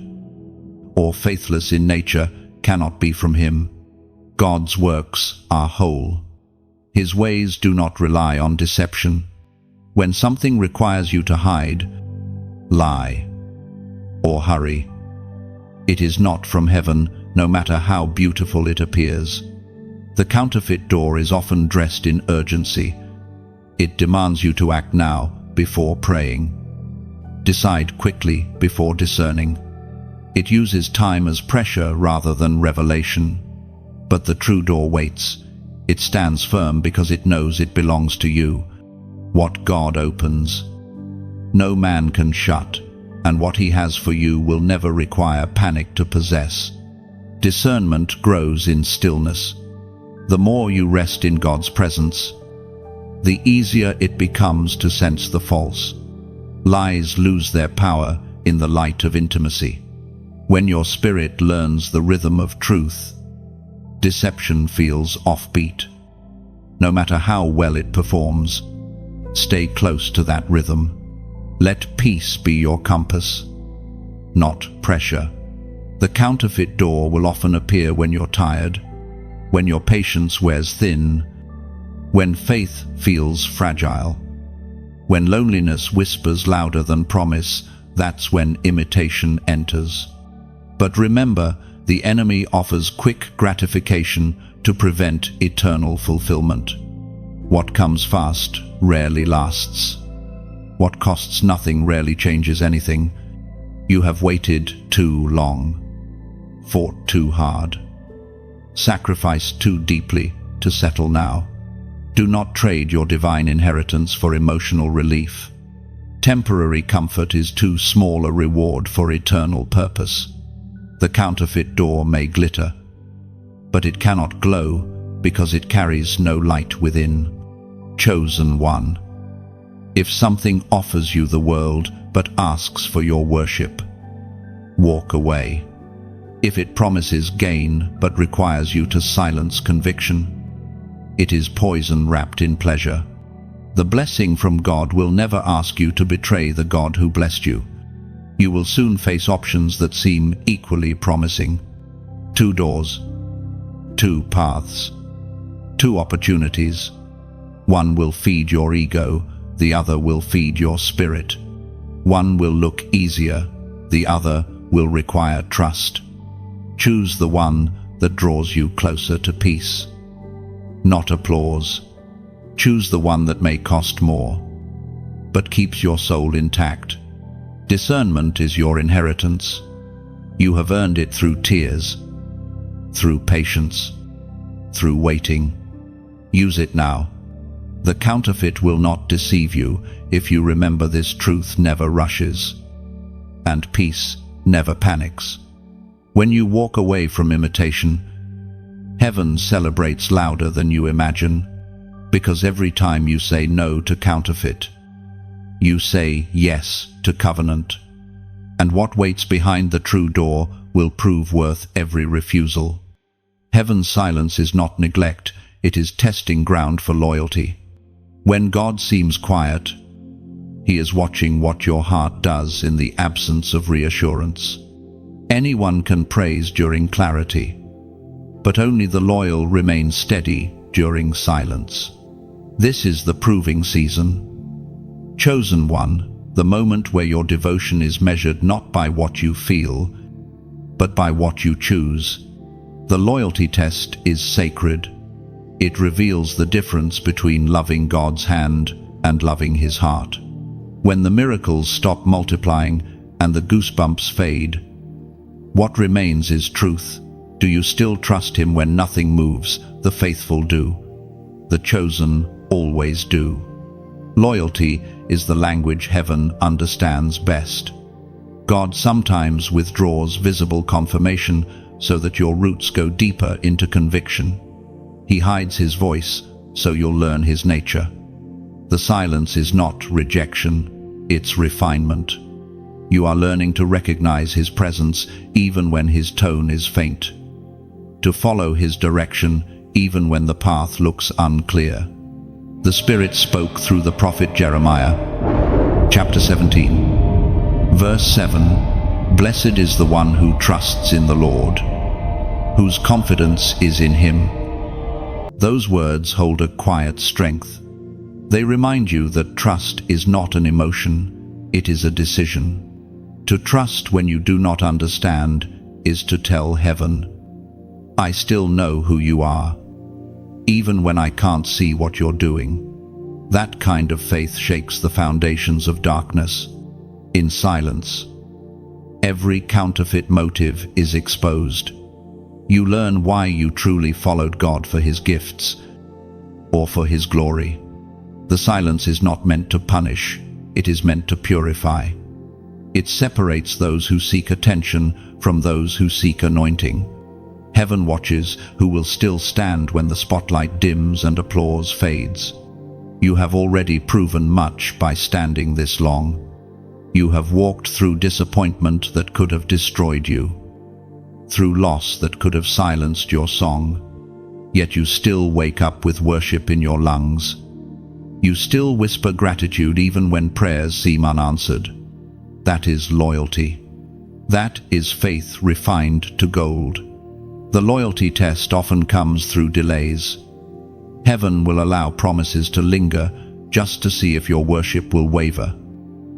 or faithless in nature cannot be from him. God's works are whole. His ways do not rely on deception. When something requires you to hide, lie, or hurry, it is not from heaven, no matter how beautiful it appears. The counterfeit door is often dressed in urgency. It demands you to act now before praying. Decide quickly before discerning. It uses time as pressure rather than revelation. But the true door waits. It stands firm because it knows it belongs to you. What God opens, no man can shut, and what he has for you will never require panic to possess. Discernment grows in stillness. The more you rest in God's presence, the easier it becomes to sense the false. Lies lose their power in the light of intimacy. When your spirit learns the rhythm of truth, deception feels offbeat. No matter how well it performs, stay close to that rhythm. Let peace be your compass, not pressure. The counterfeit door will often appear when you're tired, when your patience wears thin, when faith feels fragile, when loneliness whispers louder than promise. That's when imitation enters. But remember, the enemy offers quick gratification to prevent eternal fulfillment. What comes fast rarely lasts. What costs nothing rarely changes anything. You have waited too long, fought too hard, sacrificed too deeply to settle now. Do not trade your divine inheritance for emotional relief. Temporary comfort is too small a reward for eternal purpose. The counterfeit door may glitter, but it cannot glow because it carries no light within. Chosen one. If something offers you the world but asks for your worship, walk away. If it promises gain but requires you to silence conviction, it is poison wrapped in pleasure. The blessing from God will never ask you to betray the God who blessed you. You will soon face options that seem equally promising. 2 doors, 2 paths, 2 opportunities. One will feed your ego, the other will feed your spirit. One will look easier, the other will require trust. Choose the one that draws you closer to peace, not applause. Choose the one that may cost more, but keeps your soul intact. Discernment is your inheritance. You have earned it through tears, through patience, through waiting. Use it now. The counterfeit will not deceive you if you remember this truth never rushes, and peace never panics. When you walk away from imitation, heaven celebrates louder than you imagine, because every time you say no to counterfeit, you say yes to covenant. And what waits behind the true door will prove worth every refusal. Heaven's silence is not neglect, it is testing ground for loyalty. When God seems quiet, He is watching what your heart does in the absence of reassurance. Anyone can praise during clarity, but only the loyal remain steady during silence. This is the proving season. Chosen one, the moment where your devotion is measured not by what you feel, but by what you choose. The loyalty test is sacred. It reveals the difference between loving God's hand and loving His heart. When the miracles stop multiplying and the goosebumps fade, what remains is truth. Do you still trust Him when nothing moves? The faithful do. The chosen always do. Loyalty is the language heaven understands best. God sometimes withdraws visible confirmation so that your roots go deeper into conviction. He hides his voice so you'll learn his nature. The silence is not rejection, it's refinement. You are learning to recognize his presence even when his tone is faint, to follow his direction even when the path looks unclear. The Spirit spoke through the prophet Jeremiah. Chapter 17, verse 7. Blessed is the one who trusts in the Lord, whose confidence is in him. Those words hold a quiet strength. They remind you that trust is not an emotion, it is a decision. To trust when you do not understand is to tell heaven, I still know who you are, even when I can't see what you're doing. That kind of faith shakes the foundations of darkness. In silence, every counterfeit motive is exposed. You learn why you truly followed God, for his gifts or for his glory. The silence is not meant to punish, it is meant to purify. It separates those who seek attention from those who seek anointing. Heaven watches who will still stand when the spotlight dims and applause fades. You have already proven much by standing this long. You have walked through disappointment that could have destroyed you, through loss that could have silenced your song. Yet you still wake up with worship in your lungs. You still whisper gratitude even when prayers seem unanswered. That is loyalty. That is faith refined to gold. The loyalty test often comes through delays. Heaven will allow promises to linger just to see if your worship will waver.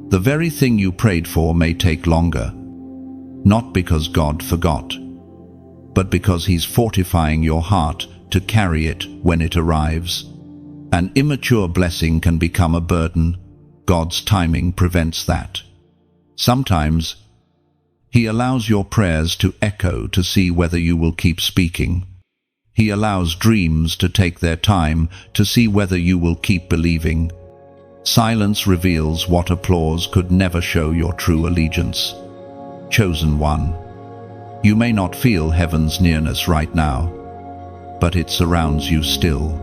The very thing you prayed for may take longer, not because God forgot, but because he's fortifying your heart to carry it when it arrives. An immature blessing can become a burden. God's timing prevents that. Sometimes he allows your prayers to echo to see whether you will keep speaking. He allows dreams to take their time to see whether you will keep believing. Silence reveals what applause could never show your true allegiance. Chosen one, you may not feel heaven's nearness right now, but it surrounds you still.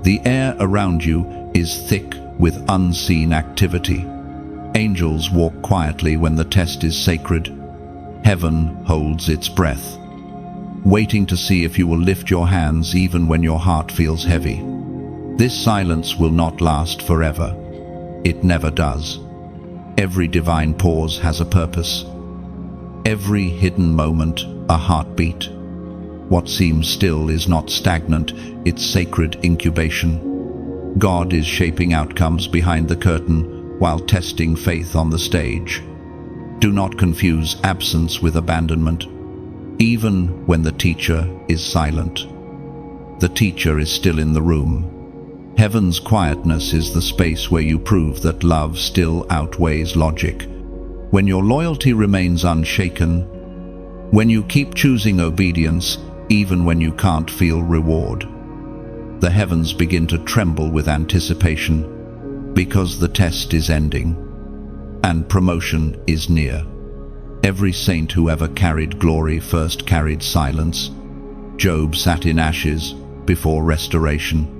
The air around you is thick with unseen activity. Angels walk quietly when the test is sacred. Heaven holds its breath, waiting to see if you will lift your hands even when your heart feels heavy. This silence will not last forever. It never does. Every divine pause has a purpose. Every hidden moment, a heartbeat. What seems still is not stagnant, it's sacred incubation. God is shaping outcomes behind the curtain while testing faith on the stage. Do not confuse absence with abandonment. Even when the teacher is silent, the teacher is still in the room. Heaven's quietness is the space where you prove that love still outweighs logic. When your loyalty remains unshaken, when you keep choosing obedience even when you can't feel reward, the heavens begin to tremble with anticipation, because the test is ending and promotion is near. Every saint who ever carried glory first carried silence. Job sat in ashes before restoration.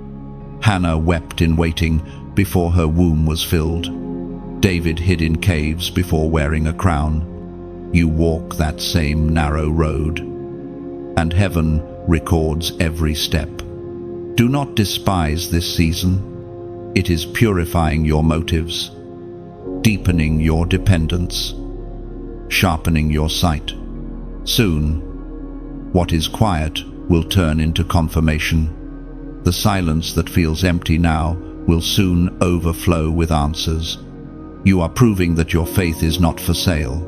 Hannah wept in waiting before her womb was filled. David hid in caves before wearing a crown. You walk that same narrow road, and heaven records every step. Do not despise this season. It is purifying your motives, deepening your dependence, sharpening your sight. Soon, what is quiet will turn into confirmation. The silence that feels empty now will soon overflow with answers. You are proving that your faith is not for sale,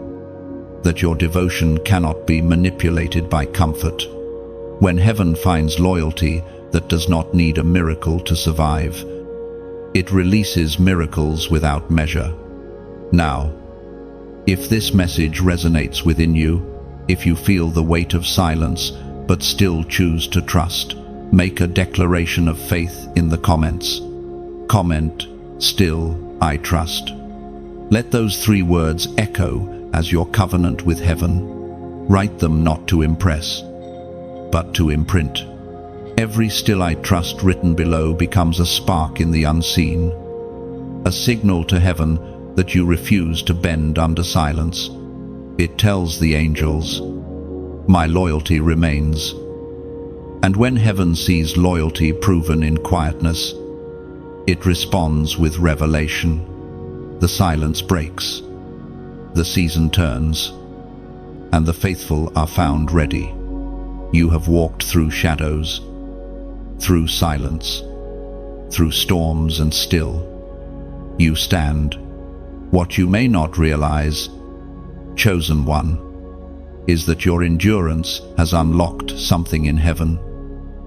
that your devotion cannot be manipulated by comfort. When heaven finds loyalty that does not need a miracle to survive, it releases miracles without measure. Now, if this message resonates within you, if you feel the weight of silence but still choose to trust, make a declaration of faith in the comments. Comment, "Still I trust." Let those 3 words echo as your covenant with heaven. Write them not to impress, but to imprint. Every still I trust written below becomes a spark in the unseen, a signal to heaven that you refuse to bend under silence. It tells the angels, my loyalty remains. And when heaven sees loyalty proven in quietness, it responds with revelation. The silence breaks, the season turns, and the faithful are found ready. You have walked through shadows, through silence, through storms, and still you stand. What you may not realize, chosen one, is that your endurance has unlocked something in heaven.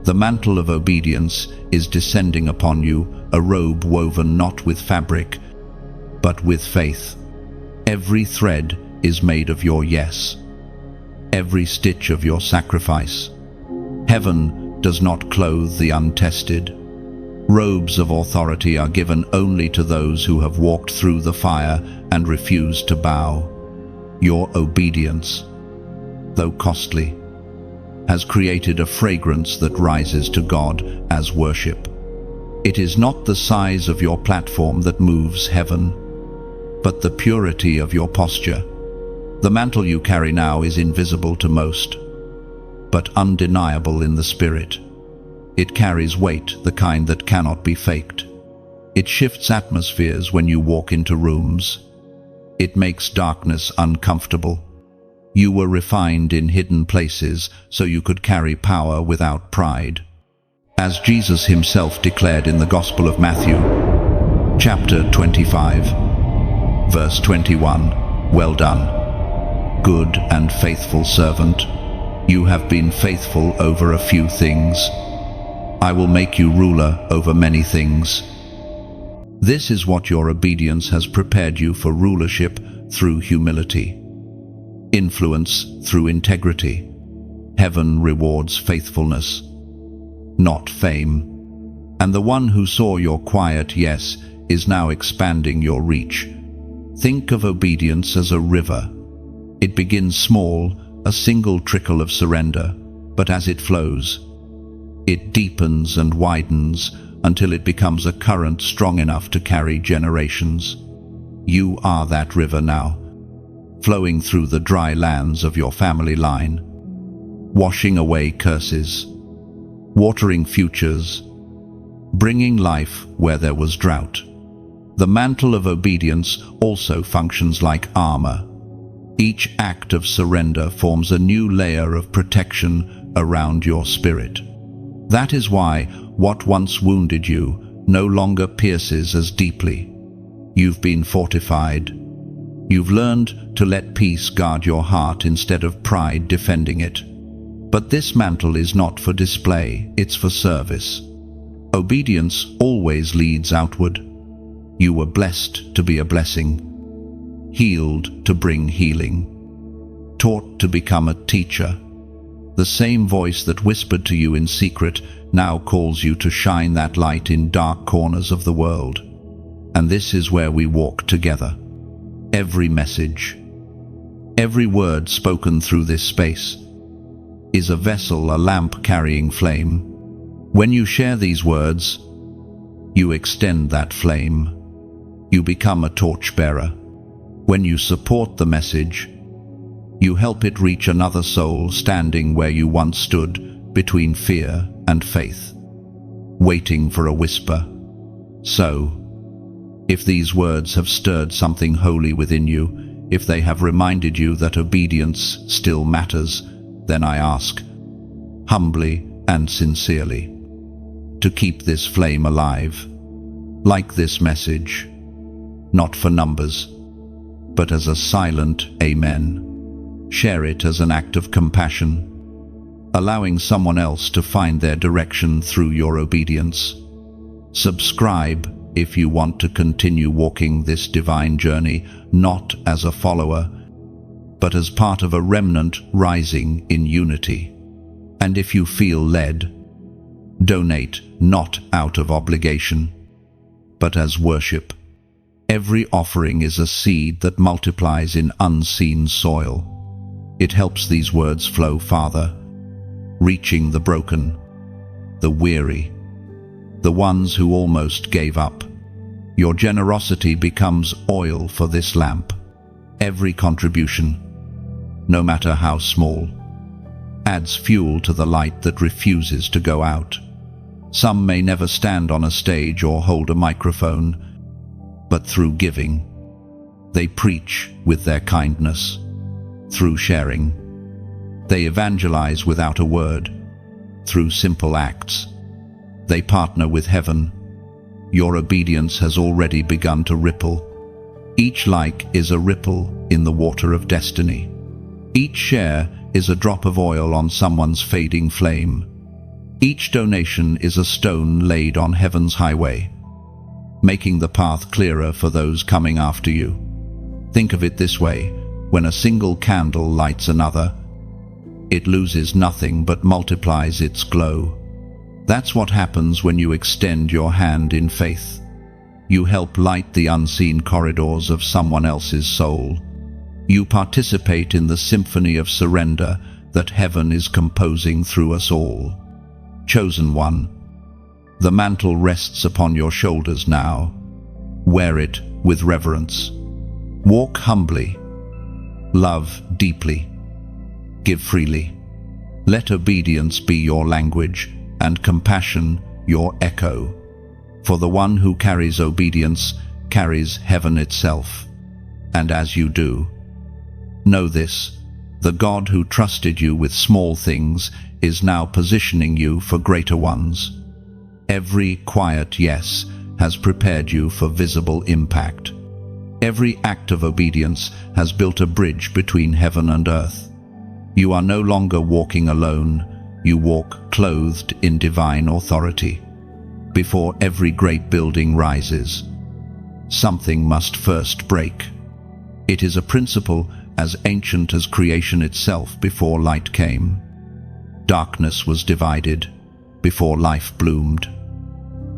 The mantle of obedience is descending upon you, a robe woven not with fabric, but with faith. Every thread is made of your yes, every stitch of your sacrifice. Heaven does not clothe the untested. Robes of authority are given only to those who have walked through the fire and refused to bow. Your obedience, though costly, has created a fragrance that rises to God as worship. It is not the size of your platform that moves heaven, but the purity of your posture. The mantle you carry now is invisible to most, but undeniable in the spirit. It carries weight, the kind that cannot be faked. It shifts atmospheres when you walk into rooms. It makes darkness uncomfortable. You were refined in hidden places so you could carry power without pride. As Jesus himself declared in the Gospel of Matthew, chapter 25, verse 21, well done, good and faithful servant. You have been faithful over a few things. I will make you ruler over many things. This is what your obedience has prepared you for: rulership through humility, influence through integrity. Heaven rewards faithfulness, not fame. And the one who saw your quiet yes is now expanding your reach. Think of obedience as a river. It begins small, a single trickle of surrender, but as it flows, it deepens and widens until it becomes a current strong enough to carry generations. You are that river now, flowing through the dry lands of your family line, washing away curses, watering futures, bringing life where there was drought. The mantle of obedience also functions like armor. Each act of surrender forms a new layer of protection around your spirit. That is why what once wounded you no longer pierces as deeply. You've been fortified. You've learned to let peace guard your heart instead of pride defending it. But this mantle is not for display, it's for service. Obedience always leads outward. You were blessed to be a blessing, healed to bring healing, taught to become a teacher. The same voice that whispered to you in secret now calls you to shine that light in dark corners of the world. And this is where we walk together. Every message, every word spoken through this space is a vessel, a lamp carrying flame. When you share these words, you extend that flame. You become a torchbearer. When you support the message, you help it reach another soul standing where you once stood, between fear and faith, waiting for a whisper. So, if these words have stirred something holy within you, if they have reminded you that obedience still matters, then I ask, humbly and sincerely, to keep this flame alive. Like this message, not for numbers, but as a silent amen. Share it as an act of compassion, allowing someone else to find their direction through your obedience. Subscribe if you want to continue walking this divine journey, not as a follower, but as part of a remnant rising in unity. And if you feel led, donate not out of obligation, but as worship. Every offering is a seed that multiplies in unseen soil. It helps these words flow farther, reaching the broken, the weary, the ones who almost gave up. Your generosity becomes oil for this lamp. Every contribution, no matter how small, adds fuel to the light that refuses to go out. Some may never stand on a stage or hold a microphone, but through giving, they preach with their kindness. Through sharing, they evangelize without a word. Through simple acts, they partner with heaven. Your obedience has already begun to ripple. Each like is a ripple in the water of destiny. Each share is a drop of oil on someone's fading flame. Each donation is a stone laid on heaven's highway, making the path clearer for those coming after you. Think of it this way: when a single candle lights another, it loses nothing but multiplies its glow. That's what happens when you extend your hand in faith. You help light the unseen corridors of someone else's soul. You participate in the symphony of surrender that heaven is composing through us all. Chosen one, the mantle rests upon your shoulders now. Wear it with reverence. Walk humbly. Love deeply. Give freely. Let obedience be your language and compassion your echo. For the one who carries obedience carries heaven itself. And as you do, know this: the God who trusted you with small things is now positioning you for greater ones. Every quiet yes has prepared you for visible impact. Every act of obedience has built a bridge between heaven and earth. You are no longer walking alone. You walk clothed in divine authority. Before every great building rises, something must first break. It is a principle as ancient as creation itself before light came. Darkness was divided before life bloomed.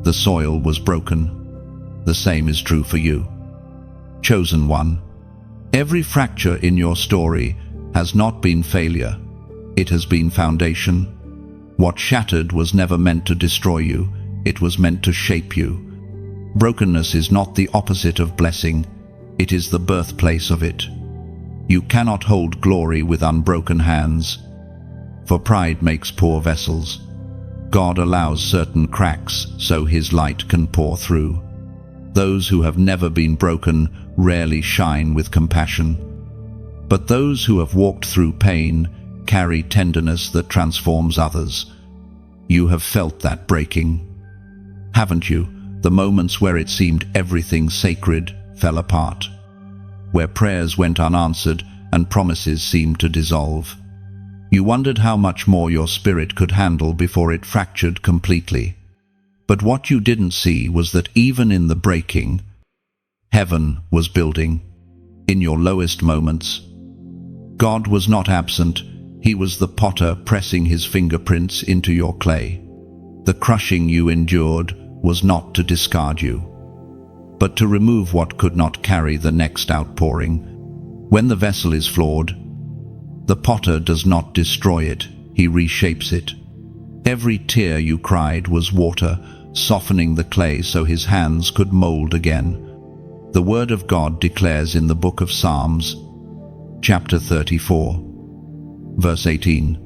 The soil was broken. The same is true for you. Chosen one, every fracture in your story has not been failure. It has been foundation. What shattered was never meant to destroy you. It was meant to shape you. Brokenness is not the opposite of blessing. It is the birthplace of it. You cannot hold glory with unbroken hands, for pride makes poor vessels. God allows certain cracks so His light can pour through. Those who have never been broken rarely shine with compassion, but those who have walked through pain carry tenderness that transforms others. You have felt that breaking, haven't you? The moments where it seemed everything sacred fell apart, where prayers went unanswered and promises seemed to dissolve. You wondered how much more your spirit could handle before it fractured completely. But what you didn't see was that even in the breaking, heaven was building. In your lowest moments, God was not absent. He was the potter pressing His fingerprints into your clay. The crushing you endured was not to discard you, but to remove what could not carry the next outpouring. When the vessel is flawed, the potter does not destroy it, he reshapes it. Every tear you cried was water, softening the clay so his hands could mold again. The Word of God declares in the book of Psalms, chapter 34, verse 18,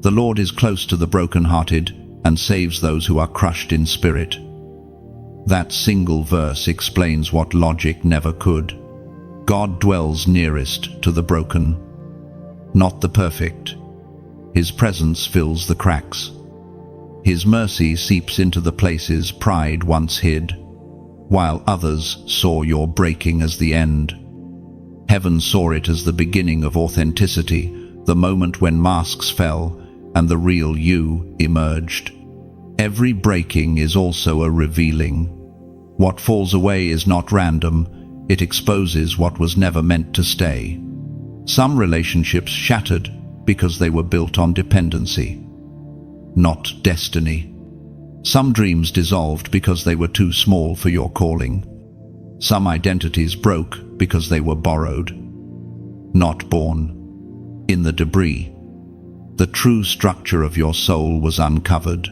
"The Lord is close to the brokenhearted and saves those who are crushed in spirit." That single verse explains what logic never could. God dwells nearest to the broken, not the perfect. His presence fills the cracks. His mercy seeps into the places pride once hid, while others saw your breaking as the end. Heaven saw it as the beginning of authenticity, the moment when masks fell and the real you emerged. Every breaking is also a revealing. What falls away is not random. It exposes what was never meant to stay. Some relationships shattered because they were built on dependency, not destiny. Some dreams dissolved because they were too small for your calling. Some identities broke because they were borrowed, not born. In the debris, the true structure of your soul was uncovered.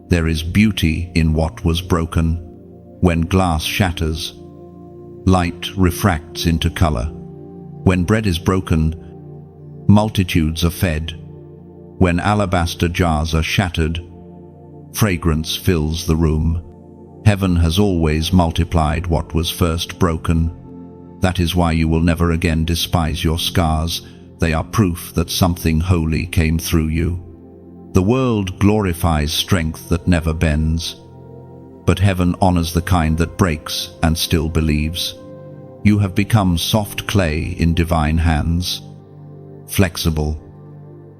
There is beauty in what was broken. When glass shatters, light refracts into color. When bread is broken, multitudes are fed. When alabaster jars are shattered, fragrance fills the room. Heaven has always multiplied what was first broken. That is why you will never again despise your scars. They are proof that something holy came through you. The world glorifies strength that never bends, but heaven honors the kind that breaks and still believes. You have become soft clay in divine hands, flexible,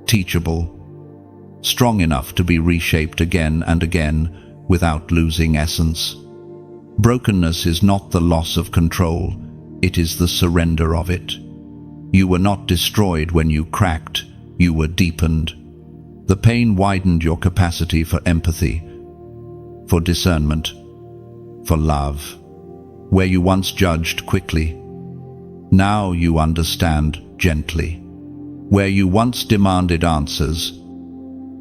teachable, strong enough to be reshaped again and again without losing essence. Brokenness is not the loss of control, it is the surrender of it. You were not destroyed when you cracked, you were deepened. The pain widened your capacity for empathy, for discernment, for love. Where you once judged quickly, now you understand gently. Where you once demanded answers,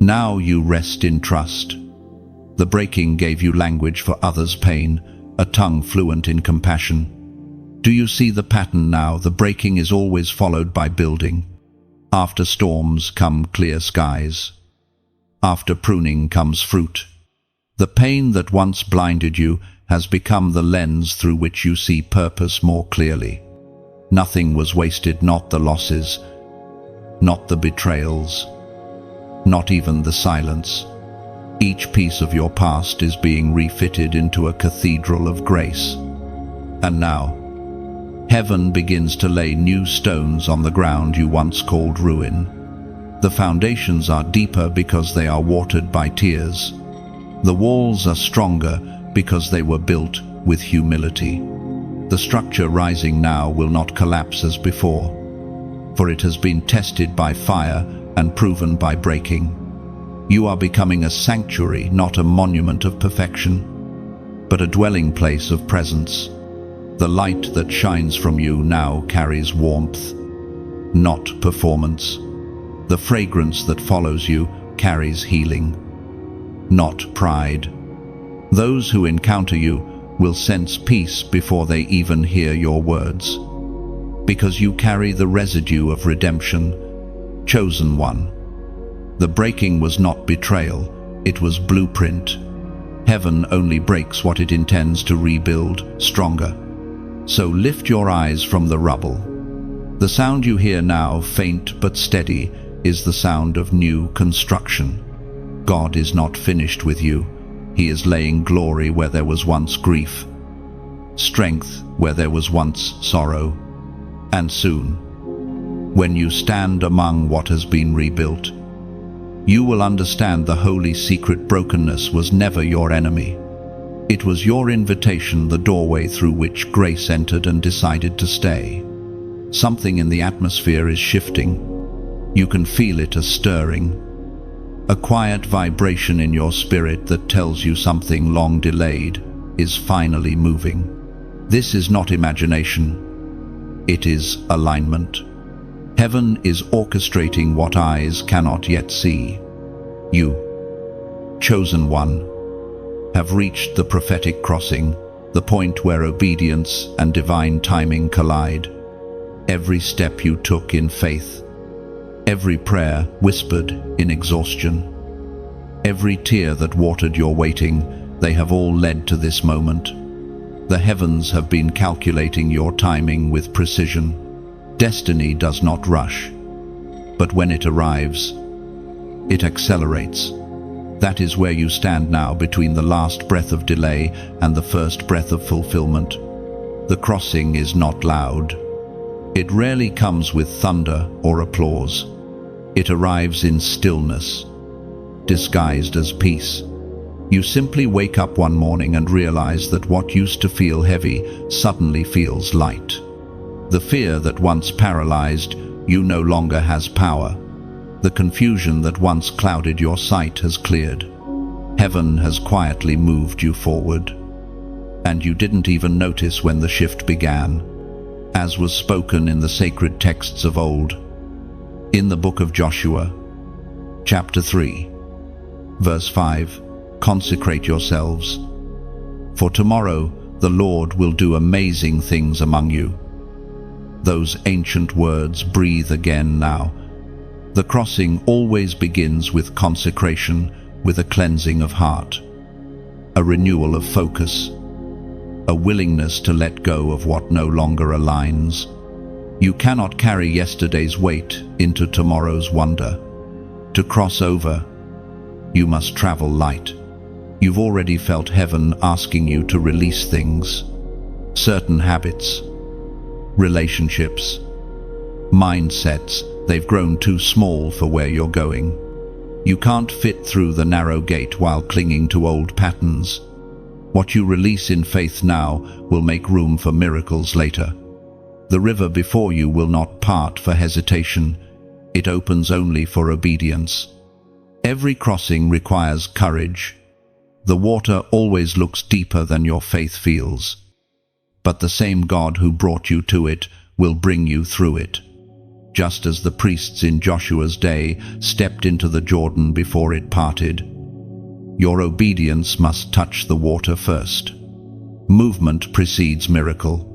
now you rest in trust. The breaking gave you language for others' pain, a tongue fluent in compassion. Do you see the pattern now? The breaking is always followed by building. After storms come clear skies. After pruning comes fruit. The pain that once blinded you has become the lens through which you see purpose more clearly. Nothing was wasted, not the losses, not the betrayals, not even the silence. Each piece of your past is being refitted into a cathedral of grace. And now, heaven begins to lay new stones on the ground you once called ruin. The foundations are deeper because they are watered by tears. The walls are stronger because they were built with humility. The structure rising now will not collapse as before, for it has been tested by fire and proven by breaking. You are becoming a sanctuary, not a monument of perfection, but a dwelling place of presence. The light that shines from you now carries warmth, not performance. The fragrance that follows you carries healing, not pride. Those who encounter you will sense peace before they even hear your words, because you carry the residue of redemption, chosen one. The breaking was not betrayal, it was blueprint. Heaven only breaks what it intends to rebuild stronger. So lift your eyes from the rubble. The sound you hear now, faint but steady, is the sound of new construction. God is not finished with you. He is laying glory where there was once grief, strength where there was once sorrow. And soon, when you stand among what has been rebuilt, you will understand the holy secret. Brokenness was never your enemy. It was your invitation, the doorway through which grace entered and decided to stay. Something in the atmosphere is shifting. You can feel it as stirring. A quiet vibration in your spirit that tells you something long delayed is finally moving. This is not imagination. It is alignment. Heaven is orchestrating what eyes cannot yet see. You, chosen one, have reached the prophetic crossing, the point where obedience and divine timing collide. Every step you took in faith, every prayer whispered in exhaustion, every tear that watered your waiting, they have all led to this moment. The heavens have been calculating your timing with precision. Destiny does not rush, but when it arrives, it accelerates. That is where you stand now, between the last breath of delay and the first breath of fulfillment. The crossing is not loud. It rarely comes with thunder or applause. It arrives in stillness, disguised as peace. You simply wake up one morning and realize that what used to feel heavy suddenly feels light. The fear that once paralyzed you no longer has power. The confusion that once clouded your sight has cleared. Heaven has quietly moved you forward, and you didn't even notice when the shift began. As was spoken in the sacred texts of old, In the book of Joshua, chapter 3, verse 5, consecrate yourselves, for tomorrow the Lord will do amazing things among you. Those ancient words breathe again now. The crossing always begins with consecration, with a cleansing of heart, a renewal of focus, a willingness to let go of what no longer aligns. You cannot carry yesterday's weight into tomorrow's wonder. To cross over, you must travel light. You've already felt heaven asking you to release things, certain habits, relationships, mindsets. They've grown too small for where you're going. You can't fit through the narrow gate while clinging to old patterns. What you release in faith now will make room for miracles later. The river before you will not part for hesitation. It opens only for obedience. Every crossing requires courage. The water always looks deeper than your faith feels. But the same God who brought you to it will bring you through it. Just as the priests in Joshua's day stepped into the Jordan before it parted, your obedience must touch the water first. Movement precedes miracle.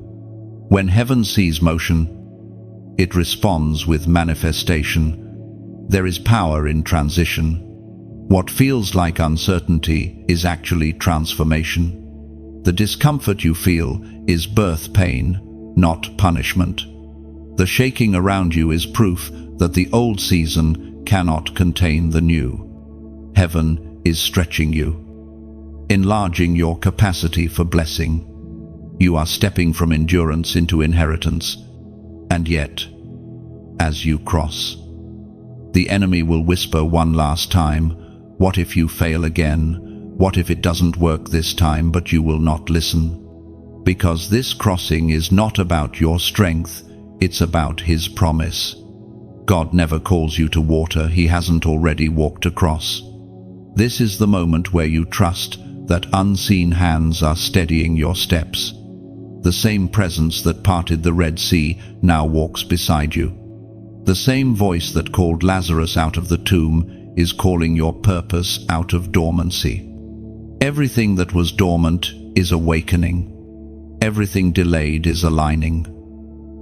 When heaven sees motion, it responds with manifestation. There is power in transition. What feels like uncertainty is actually transformation. The discomfort you feel is birth pain, not punishment. The shaking around you is proof that the old season cannot contain the new. Heaven is stretching you, enlarging your capacity for blessing. You are stepping from endurance into inheritance. And yet, as you cross, the enemy will whisper one last time, "What if you fail again? What if it doesn't work this time?" But you will not listen. Because this crossing is not about your strength, it's about His promise. God never calls you to water He hasn't already walked across. This is the moment where you trust that unseen hands are steadying your steps. The same presence that parted the Red Sea now walks beside you. The same voice that called Lazarus out of the tomb is calling your purpose out of dormancy. Everything that was dormant is awakening. Everything delayed is aligning.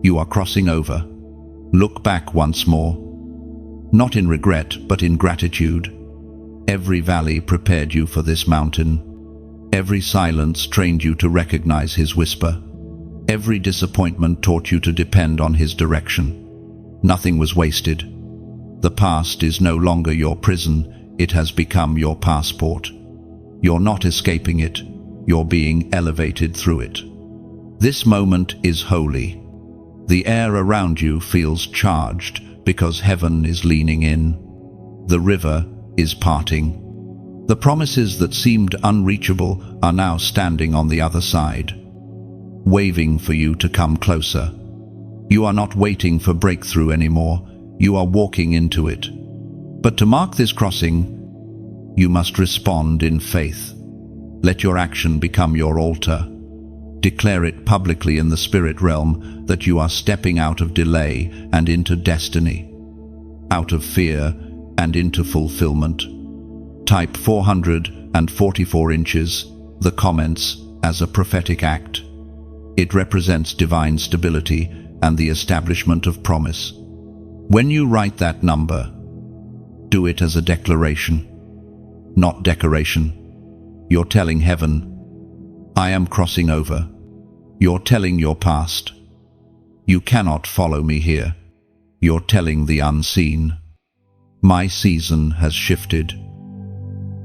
You are crossing over. Look back once more. Not in regret, but in gratitude. Every valley prepared you for this mountain. Every silence trained you to recognize His whisper. Every disappointment taught you to depend on His direction. Nothing was wasted. The past is no longer your prison, it has become your passport. You're not escaping it, you're being elevated through it. This moment is holy. The air around you feels charged because heaven is leaning in. The river is parting. The promises that seemed unreachable are now standing on the other side, waving for you to come closer. You are not waiting for breakthrough anymore, you are walking into it. But to mark this crossing, you must respond in faith. Let your action become your altar. Declare it publicly in the spirit realm that you are stepping out of delay and into destiny, out of fear and into fulfillment. Type 444 inches, the comments, as a prophetic act. It represents divine stability and the establishment of promise. When you write that number, do it as a declaration, not decoration. You're telling heaven, "I am crossing over." You're telling your past, "You cannot follow me here." You're telling the unseen, "My season has shifted."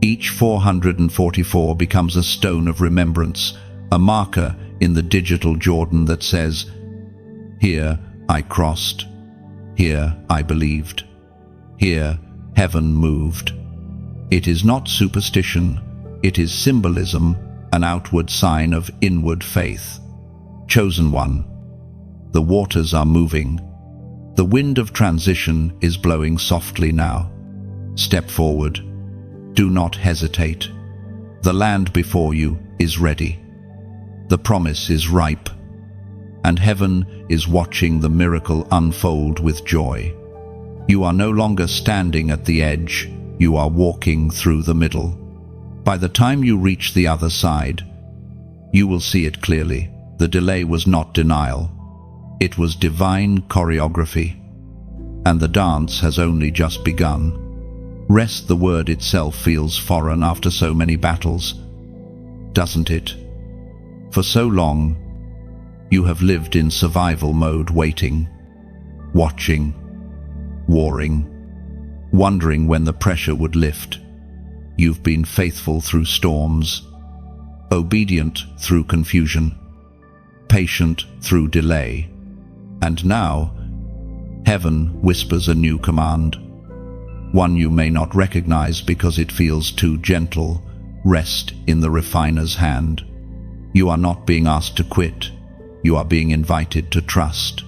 Each 444 becomes a stone of remembrance, a marker in the digital Jordan that says, "Here I crossed. Here I believed. Here heaven moved." It is not superstition, it is symbolism, an outward sign of inward faith. Chosen one, the waters are moving. The wind of transition is blowing softly now. Step forward. Do not hesitate. The land before you is ready. The promise is ripe, and heaven is watching the miracle unfold with joy. You are no longer standing at the edge, you are walking through the middle. By the time you reach the other side, you will see it clearly. The delay was not denial. It was divine choreography. And the dance has only just begun. Rest, the word itself, feels foreign after so many battles, doesn't it? For so long, you have lived in survival mode, waiting, watching, warring, wondering when the pressure would lift. You've been faithful through storms, obedient through confusion, patient through delay. And now, heaven whispers a new command, one you may not recognize because it feels too gentle. Rest in the refiner's hand. You are not being asked to quit, you are being invited to trust.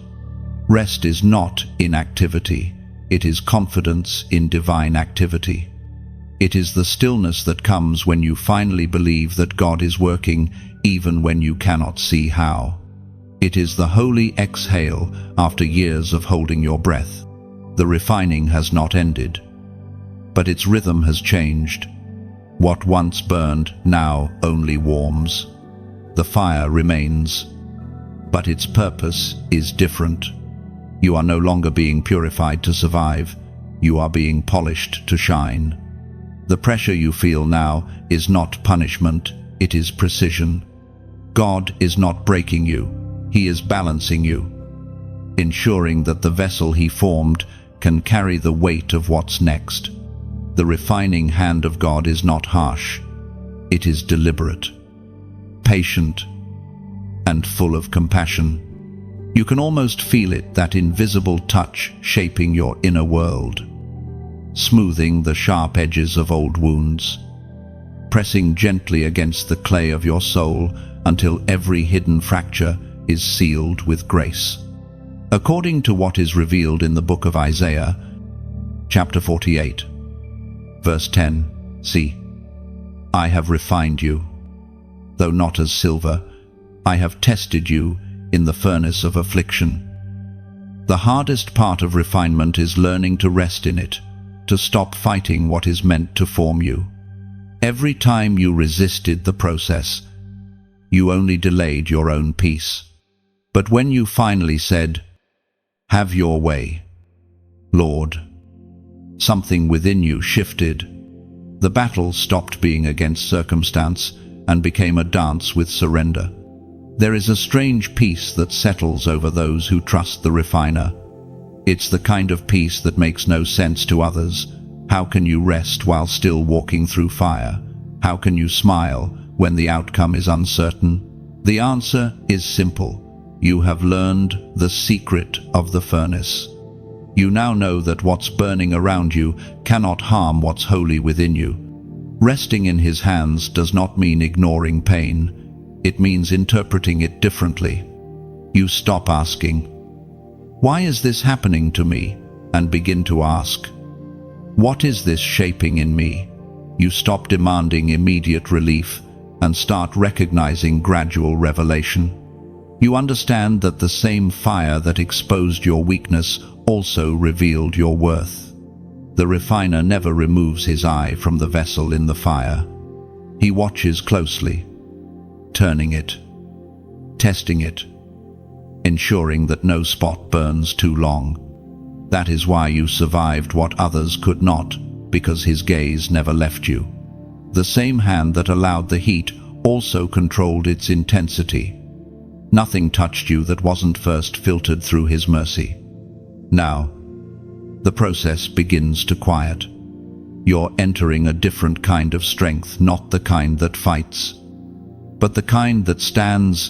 Rest is not inactivity, it is confidence in divine activity. It is the stillness that comes when you finally believe that God is working even when you cannot see how. It is the holy exhale after years of holding your breath. The refining has not ended, but its rhythm has changed. What once burned now only warms. The fire remains, but its purpose is different. You are no longer being purified to survive, you are being polished to shine. The pressure you feel now is not punishment, it is precision. God is not breaking you, He is balancing you, ensuring that the vessel He formed can carry the weight of what's next. The refining hand of God is not harsh, it is deliberate, patient, and full of compassion. You can almost feel it, that invisible touch shaping your inner world, smoothing the sharp edges of old wounds, pressing gently against the clay of your soul until every hidden fracture is sealed with grace. According to what is revealed in the book of Isaiah, chapter 48, verse 10, see, I have refined you, though not as silver, I have tested you in the furnace of affliction. The hardest part of refinement is learning to rest in it, to stop fighting what is meant to form you. Every time you resisted the process, you only delayed your own peace. But when you finally said, have your way, Lord, something within you shifted. The battle stopped being against circumstance and became a dance with surrender. There is a strange peace that settles over those who trust the refiner. It's the kind of peace that makes no sense to others. How can you rest while still walking through fire? How can you smile when the outcome is uncertain? The answer is simple. You have learned the secret of the furnace. You now know that what's burning around you cannot harm what's holy within you. Resting in His hands does not mean ignoring pain. It means interpreting it differently. You stop asking, why is this happening to me? And begin to ask, what is this shaping in me? You stop demanding immediate relief and start recognizing gradual revelation. You understand that the same fire that exposed your weakness also revealed your worth. The refiner never removes his eye from the vessel in the fire. He watches closely, turning it, testing it, ensuring that no spot burns too long. That is why you survived what others could not, because His gaze never left you. The same hand that allowed the heat also controlled its intensity. Nothing touched you that wasn't first filtered through His mercy. Now, the process begins to quiet. You're entering a different kind of strength, not the kind that fights, but the kind that stands.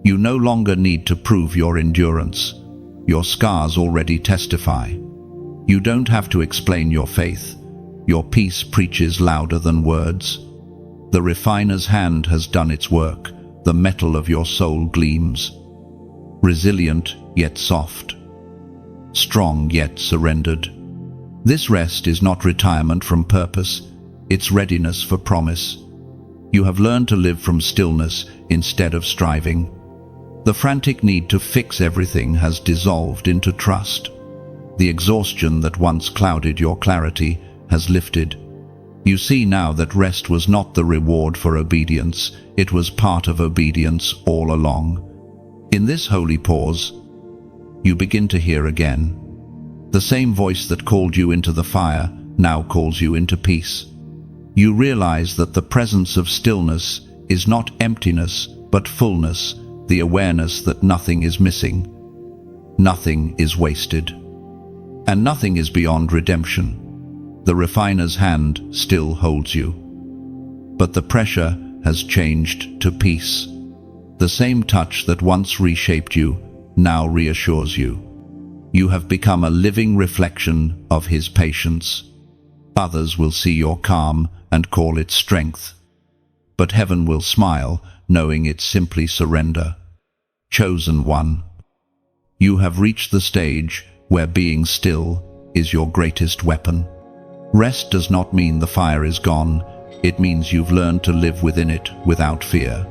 You no longer need to prove your endurance. Your scars already testify. You don't have to explain your faith. Your peace preaches louder than words. The refiner's hand has done its work. The metal of your soul gleams, resilient yet soft, strong yet surrendered. This rest is not retirement from purpose, it's readiness for promise. You have learned to live from stillness instead of striving. The frantic need to fix everything has dissolved into trust. The exhaustion that once clouded your clarity has lifted. You see now that rest was not the reward for obedience, it was part of obedience all along. In this holy pause, you begin to hear again. The same voice that called you into the fire now calls you into peace. You realize that the presence of stillness is not emptiness, but fullness, the awareness that nothing is missing, nothing is wasted, and nothing is beyond redemption. The refiner's hand still holds you, but the pressure has changed to peace. The same touch that once reshaped you now reassures you. You have become a living reflection of his patience. Others will see your calm and call it strength, but heaven will smile, knowing it's simply surrender. Chosen one, you have reached the stage where being still is your greatest weapon. Rest does not mean the fire is gone, it means you've learned to live within it without fear.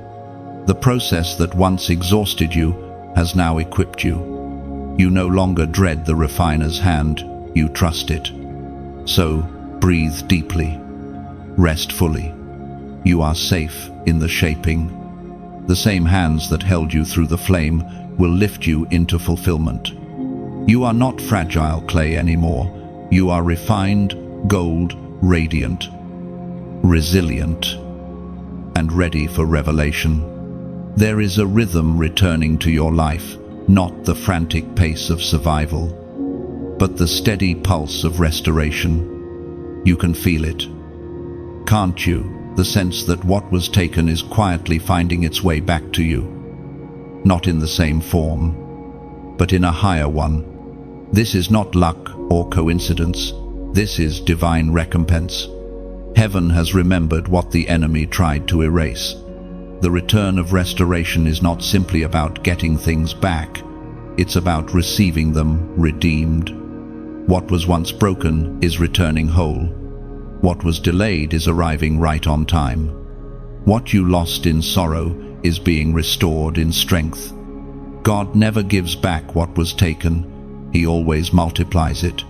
The process that once exhausted you has now equipped you. You no longer dread the refiner's hand, you trust it. So, breathe deeply, rest fully. You are safe in the shaping. The same hands that held you through the flame will lift you into fulfillment. You are not fragile clay anymore. You are refined gold, radiant, resilient, and ready for revelation. There is a rhythm returning to your life, not the frantic pace of survival, but the steady pulse of restoration. You can feel it, can't you? The sense that what was taken is quietly finding its way back to you. Not in the same form, but in a higher one. This is not luck or coincidence. This is divine recompense. Heaven has remembered what the enemy tried to erase. The return of restoration is not simply about getting things back. It's about receiving them redeemed. What was once broken is returning whole. What was delayed is arriving right on time. What you lost in sorrow is being restored in strength. God never gives back what was taken. He always multiplies it.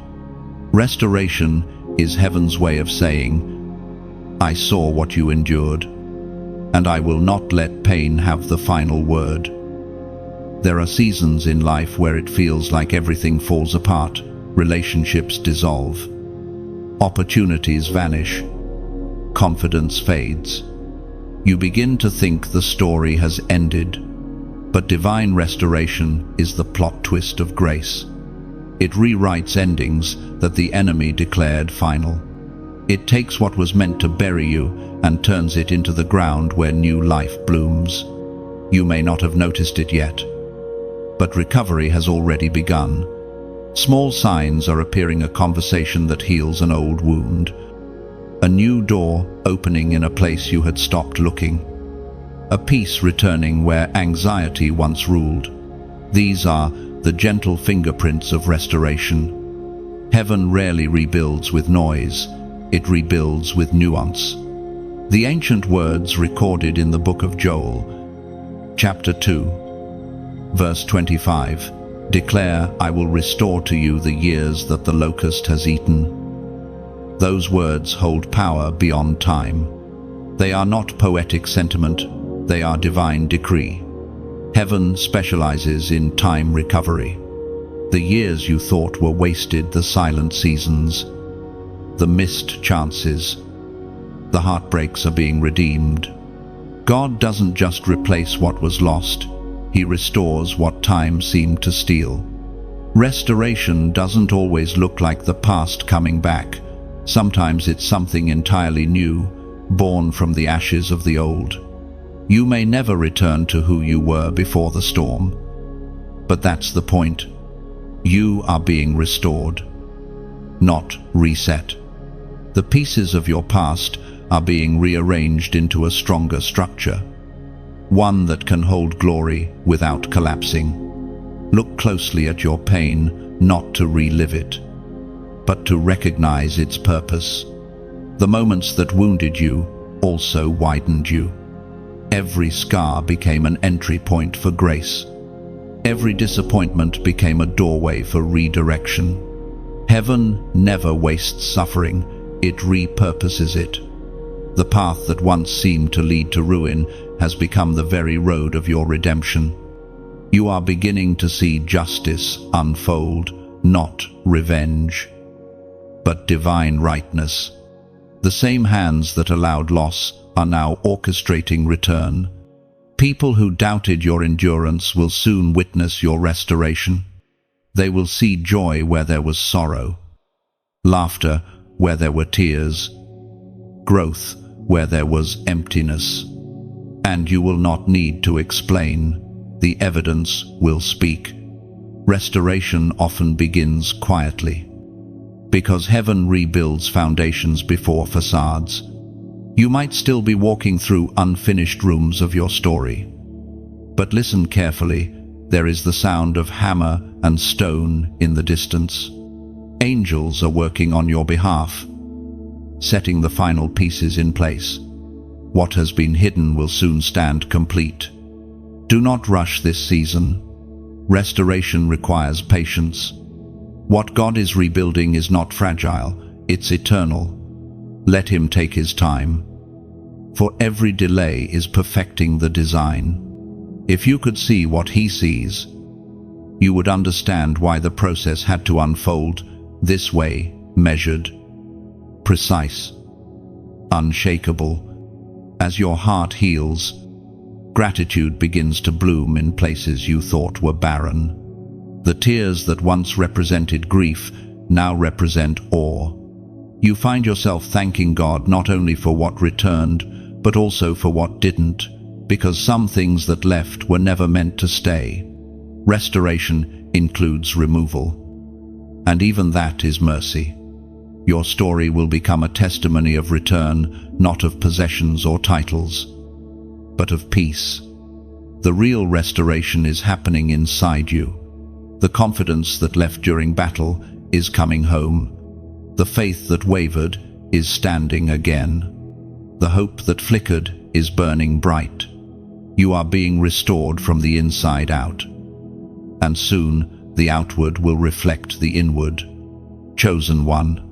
Restoration is heaven's way of saying, I saw what you endured, and I will not let pain have the final word. There are seasons in life where it feels like everything falls apart, relationships dissolve, opportunities vanish, confidence fades. You begin to think the story has ended, but divine restoration is the plot twist of grace. It rewrites endings that the enemy declared final. It takes what was meant to bury you and turns it into the ground where new life blooms. You may not have noticed it yet, but recovery has already begun. Small signs are appearing, a conversation that heals an old wound, a new door opening in a place you had stopped looking, a peace returning where anxiety once ruled. These are the gentle fingerprints of restoration. Heaven rarely rebuilds with noise, it rebuilds with nuance. The ancient words recorded in the book of Joel, chapter 2, verse 25, declare, I will restore to you the years that the locust has eaten. Those words hold power beyond time. They are not poetic sentiment, they are divine decree. Heaven specializes in time recovery. The years you thought were wasted, the silent seasons, the missed chances, the heartbreaks are being redeemed. God doesn't just replace what was lost, He restores what time seemed to steal. Restoration doesn't always look like the past coming back. Sometimes it's something entirely new, born from the ashes of the old. You may never return to who you were before the storm, but that's the point. You are being restored, not reset. The pieces of your past are being rearranged into a stronger structure, one that can hold glory without collapsing. Look closely at your pain, not to relive it, but to recognize its purpose. The moments that wounded you also widened you. Every scar became an entry point for grace. Every disappointment became a doorway for redirection. Heaven never wastes suffering, it repurposes it. The path that once seemed to lead to ruin has become the very road of your redemption. You are beginning to see justice unfold, not revenge, but divine rightness. The same hands that allowed loss are now orchestrating return. People who doubted your endurance will soon witness your restoration. They will see joy where there was sorrow, laughter where there were tears, growth where there was emptiness. And you will not need to explain. The evidence will speak. Restoration often begins quietly, because heaven rebuilds foundations before facades. You might still be walking through unfinished rooms of your story. But listen carefully, there is the sound of hammer and stone in the distance. Angels are working on your behalf, setting the final pieces in place. What has been hidden will soon stand complete. Do not rush this season. Restoration requires patience. What God is rebuilding is not fragile, it's eternal. Let Him take His time. For every delay is perfecting the design. If you could see what He sees, you would understand why the process had to unfold this way, measured, precise, unshakable. As your heart heals, gratitude begins to bloom in places you thought were barren. The tears that once represented grief now represent awe. You find yourself thanking God not only for what returned, but also for what didn't, because some things that left were never meant to stay. Restoration includes removal, and even that is mercy. Your story will become a testimony of return, not of possessions or titles, but of peace. The real restoration is happening inside you. The confidence that left during battle is coming home. The faith that wavered is standing again. The hope that flickered is burning bright. You are being restored from the inside out. And soon the outward will reflect the inward. Chosen one.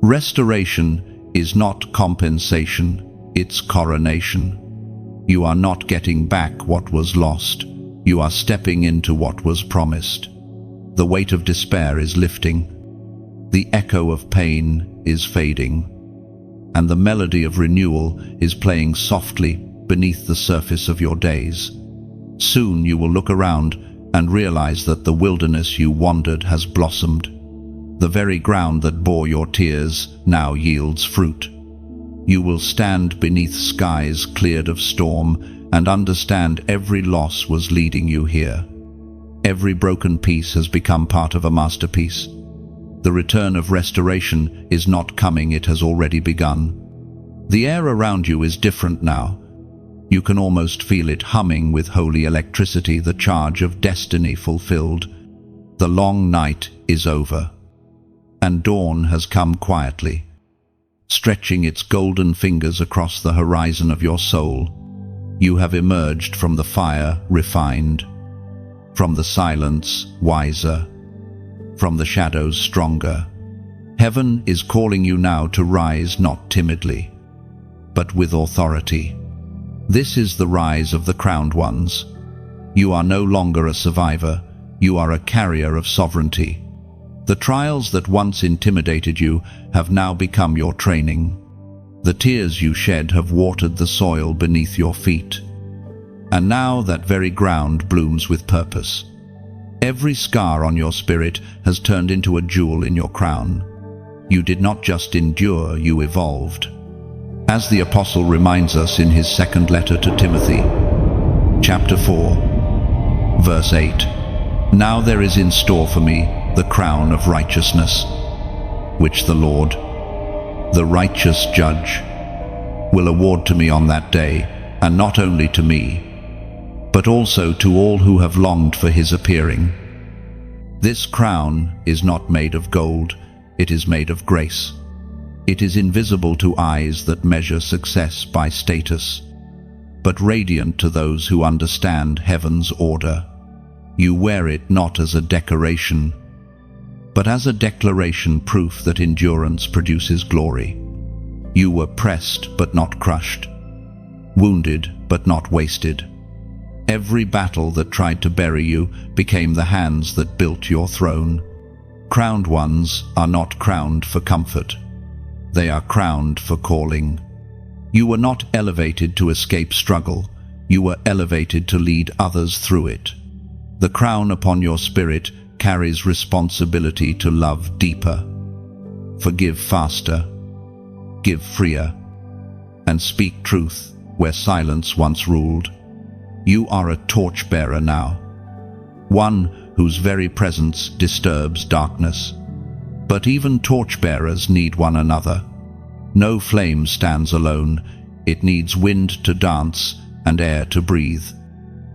Restoration is not compensation, it's coronation. You are not getting back what was lost. You are stepping into what was promised. The weight of despair is lifting. The echo of pain is fading. And the melody of renewal is playing softly beneath the surface of your days. Soon you will look around and realize that the wilderness you wandered has blossomed. The very ground that bore your tears now yields fruit. You will stand beneath skies cleared of storm and understand every loss was leading you here. Every broken piece has become part of a masterpiece. The return of restoration is not coming, it has already begun. The air around you is different now. You can almost feel it humming with holy electricity, the charge of destiny fulfilled. The long night is over, and dawn has come quietly, stretching its golden fingers across the horizon of your soul. You have emerged from the fire refined, from the silence wiser, from the shadows stronger. Heaven is calling you now to rise not timidly, but with authority. This is the rise of the crowned ones. You are no longer a survivor, you are a carrier of sovereignty. The trials that once intimidated you have now become your training. The tears you shed have watered the soil beneath your feet. And now that very ground blooms with purpose. Every scar on your spirit has turned into a jewel in your crown. You did not just endure, you evolved. As the Apostle reminds us in his second letter to Timothy, chapter 4, verse 8, "Now there is in store for me the crown of righteousness, which the Lord, the righteous judge, will award to me on that day, and not only to me, but also to all who have longed for his appearing." This crown is not made of gold, it is made of grace. It is invisible to eyes that measure success by status, but radiant to those who understand heaven's order. You wear it not as a decoration, but as a declaration, proof that endurance produces glory. You were pressed but not crushed, wounded but not wasted. Every battle that tried to bury you became the hands that built your throne. Crowned ones are not crowned for comfort. They are crowned for calling. You were not elevated to escape struggle. You were elevated to lead others through it. The crown upon your spirit carries responsibility to love deeper, forgive faster, give freer, and speak truth where silence once ruled. You are a torchbearer now, one whose very presence disturbs darkness. But even torchbearers need one another. No flame stands alone. It needs wind to dance and air to breathe.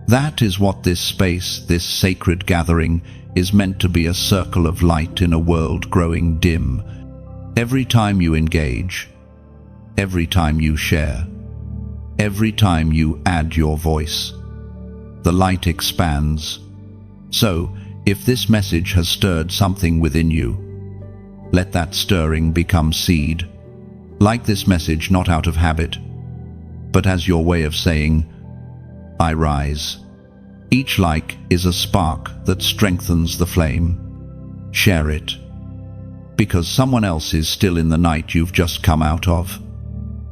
That is what this space, this sacred gathering, is meant to be: a circle of light in a world growing dim. Every time you engage, every time you share, every time you add your voice, the light expands. So, if this message has stirred something within you, let that stirring become seed. Like this message not out of habit, but as your way of saying, I rise. Each like is a spark that strengthens the flame. Share it, because someone else is still in the night you've just come out of.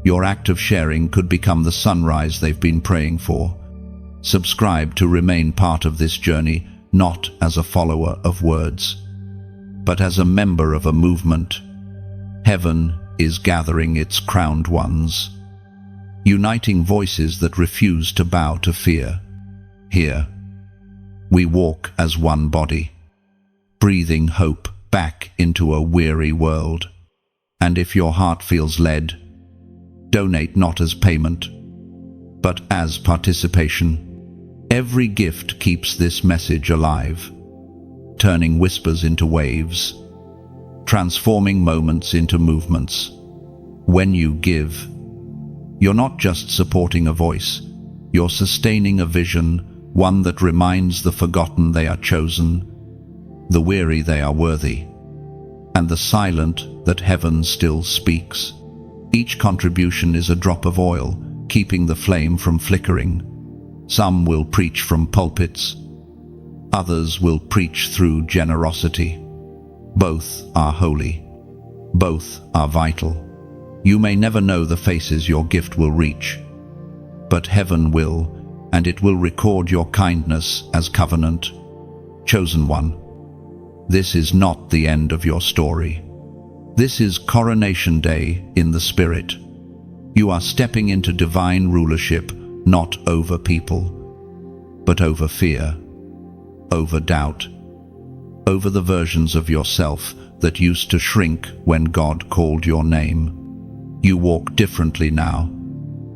Your act of sharing could become the sunrise they've been praying for. Subscribe to remain part of this journey, not as a follower of words, but as a member of a movement. Heaven is gathering its crowned ones, uniting voices that refuse to bow to fear. Here, we walk as one body, breathing hope back into a weary world. And if your heart feels led, donate not as payment, but as participation. Every gift keeps this message alive, turning whispers into waves, transforming moments into movements. When you give, you're not just supporting a voice, you're sustaining a vision, one that reminds the forgotten they are chosen, the weary they are worthy, and the silent that heaven still speaks. Each contribution is a drop of oil, keeping the flame from flickering. Some will preach from pulpits, others will preach through generosity. Both are holy, both are vital. You may never know the faces your gift will reach, but heaven will, and it will record your kindness as covenant. Chosen one, this is not the end of your story. This is coronation day in the spirit. You are stepping into divine rulership, not over people, but over fear, over doubt, over the versions of yourself that used to shrink when God called your name. You walk differently now.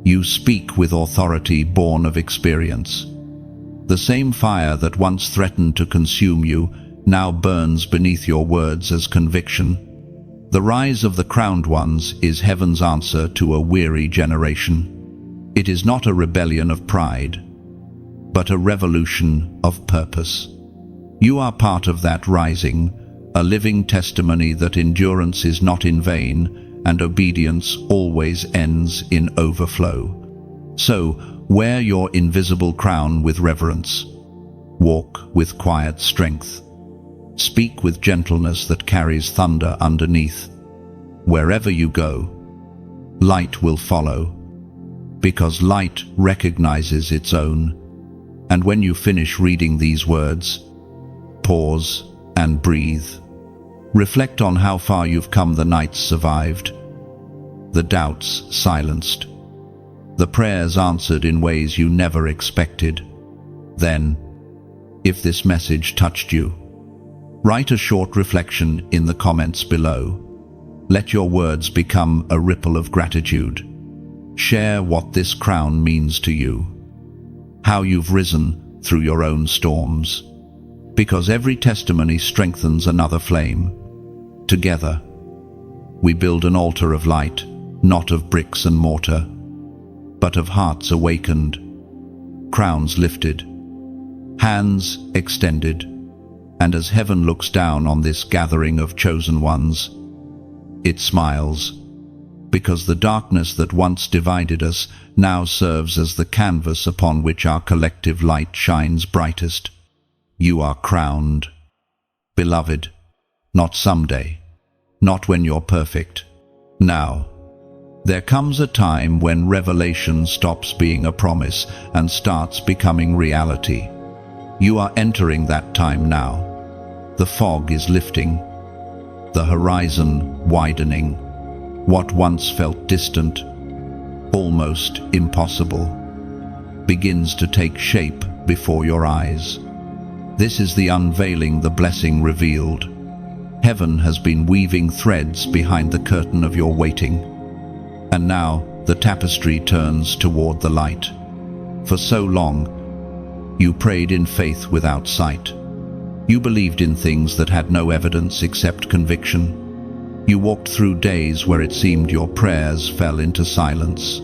You speak with authority born of experience. The same fire that once threatened to consume you now burns beneath your words as conviction. The rise of the crowned ones is heaven's answer to a weary generation. It is not a rebellion of pride, but a revolution of purpose. You are part of that rising, a living testimony that endurance is not in vain and obedience always ends in overflow. So, wear your invisible crown with reverence. Walk with quiet strength. Speak with gentleness that carries thunder underneath. Wherever you go, light will follow, because light recognizes its own. And when you finish reading these words, pause and breathe. Reflect on how far you've come. The nights survived, the doubts silenced, the prayers answered in ways you never expected. Then, if this message touched you, write a short reflection in the comments below. Let your words become a ripple of gratitude. Share what this crown means to you, how you've risen through your own storms, because every testimony strengthens another flame. Together, we build an altar of light, not of bricks and mortar, but of hearts awakened, crowns lifted, hands extended, And as heaven looks down on this gathering of chosen ones, it smiles, because the darkness that once divided us now serves as the canvas upon which our collective light shines brightest. You are crowned, beloved, not someday, not when you're perfect, now. There comes a time when revelation stops being a promise and starts becoming reality. You are entering that time now. The fog is lifting, the horizon widening. What once felt distant, almost impossible, begins to take shape before your eyes. This is the unveiling, the blessing revealed. Heaven has been weaving threads behind the curtain of your waiting. And now the tapestry turns toward the light. For so long, you prayed in faith without sight. You believed in things that had no evidence except conviction. You walked through days where it seemed your prayers fell into silence.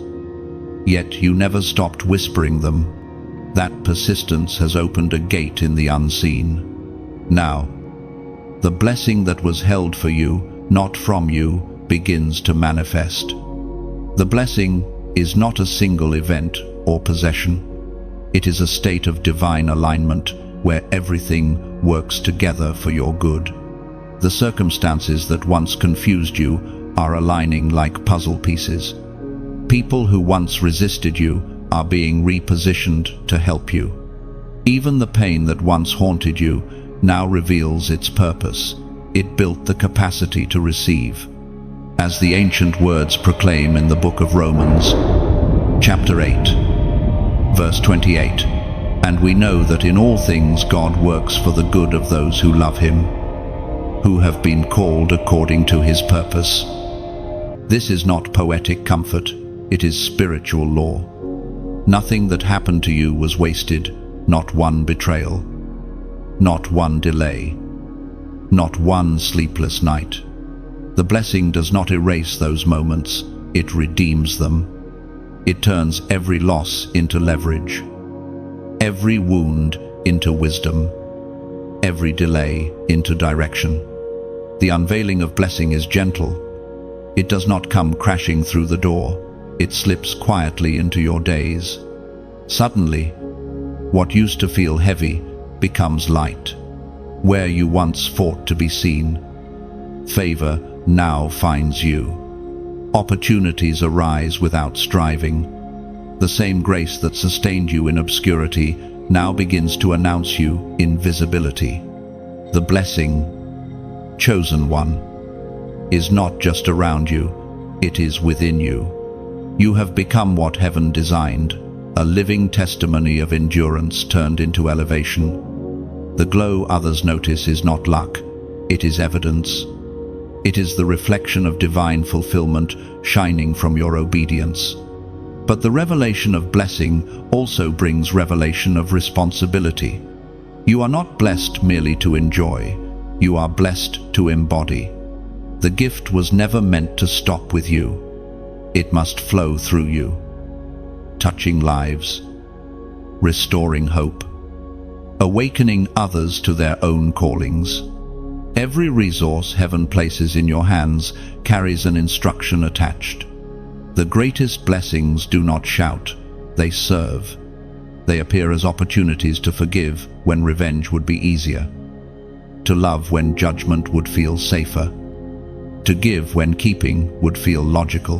Yet you never stopped whispering them. That persistence has opened a gate in the unseen. Now, the blessing that was held for you, not from you, begins to manifest. The blessing is not a single event or possession. It is a state of divine alignment where everything works together for your good. The circumstances that once confused you are aligning like puzzle pieces. People who once resisted you are being repositioned to help you. Even the pain that once haunted you now reveals its purpose. It built the capacity to receive. As the ancient words proclaim in the book of Romans, chapter 8, verse 28, and we know that in all things God works for the good of those who love him, who have been called according to his purpose. This is not poetic comfort, it is spiritual law. Nothing that happened to you was wasted, not one betrayal, not one delay, not one sleepless night. The blessing does not erase those moments, it redeems them. It turns every loss into leverage, every wound into wisdom, every delay into direction. The unveiling of blessing is gentle. It does not come crashing through the door. It slips quietly into your days. Suddenly, what used to feel heavy becomes light. Where you once fought to be seen, favor now finds you. Opportunities arise without striving. The same grace that sustained you in obscurity now begins to announce you in visibility. The blessing, chosen one, is not just around you, it is within you. You have become what heaven designed, a living testimony of endurance turned into elevation. The glow others notice is not luck, it is evidence. It is the reflection of divine fulfillment shining from your obedience. But the revelation of blessing also brings revelation of responsibility. You are not blessed merely to enjoy, you are blessed to embody. The gift was never meant to stop with you. It must flow through you, touching lives, restoring hope, awakening others to their own callings. Every resource heaven places in your hands carries an instruction attached. The greatest blessings do not shout, they serve. They appear as opportunities to forgive when revenge would be easier, to love when judgment would feel safer, to give when keeping would feel logical.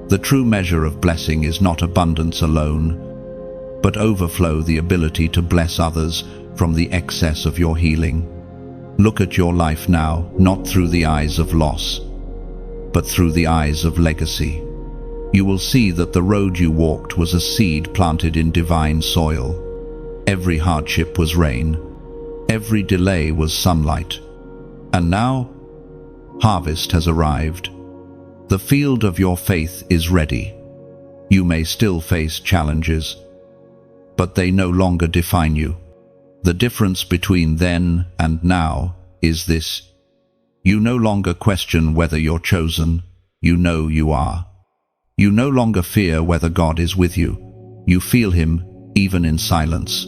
The true measure of blessing is not abundance alone, but overflow, the ability to bless others from the excess of your healing. Look at your life now, not through the eyes of loss, but through the eyes of legacy. You will see that the road you walked was a seed planted in divine soil. Every hardship was rain, every delay was sunlight. And now, harvest has arrived. The field of your faith is ready. You may still face challenges, but they no longer define you. The difference between then and now is this: you no longer question whether you're chosen, you know you are. You no longer fear whether God is with you. You feel him even in silence.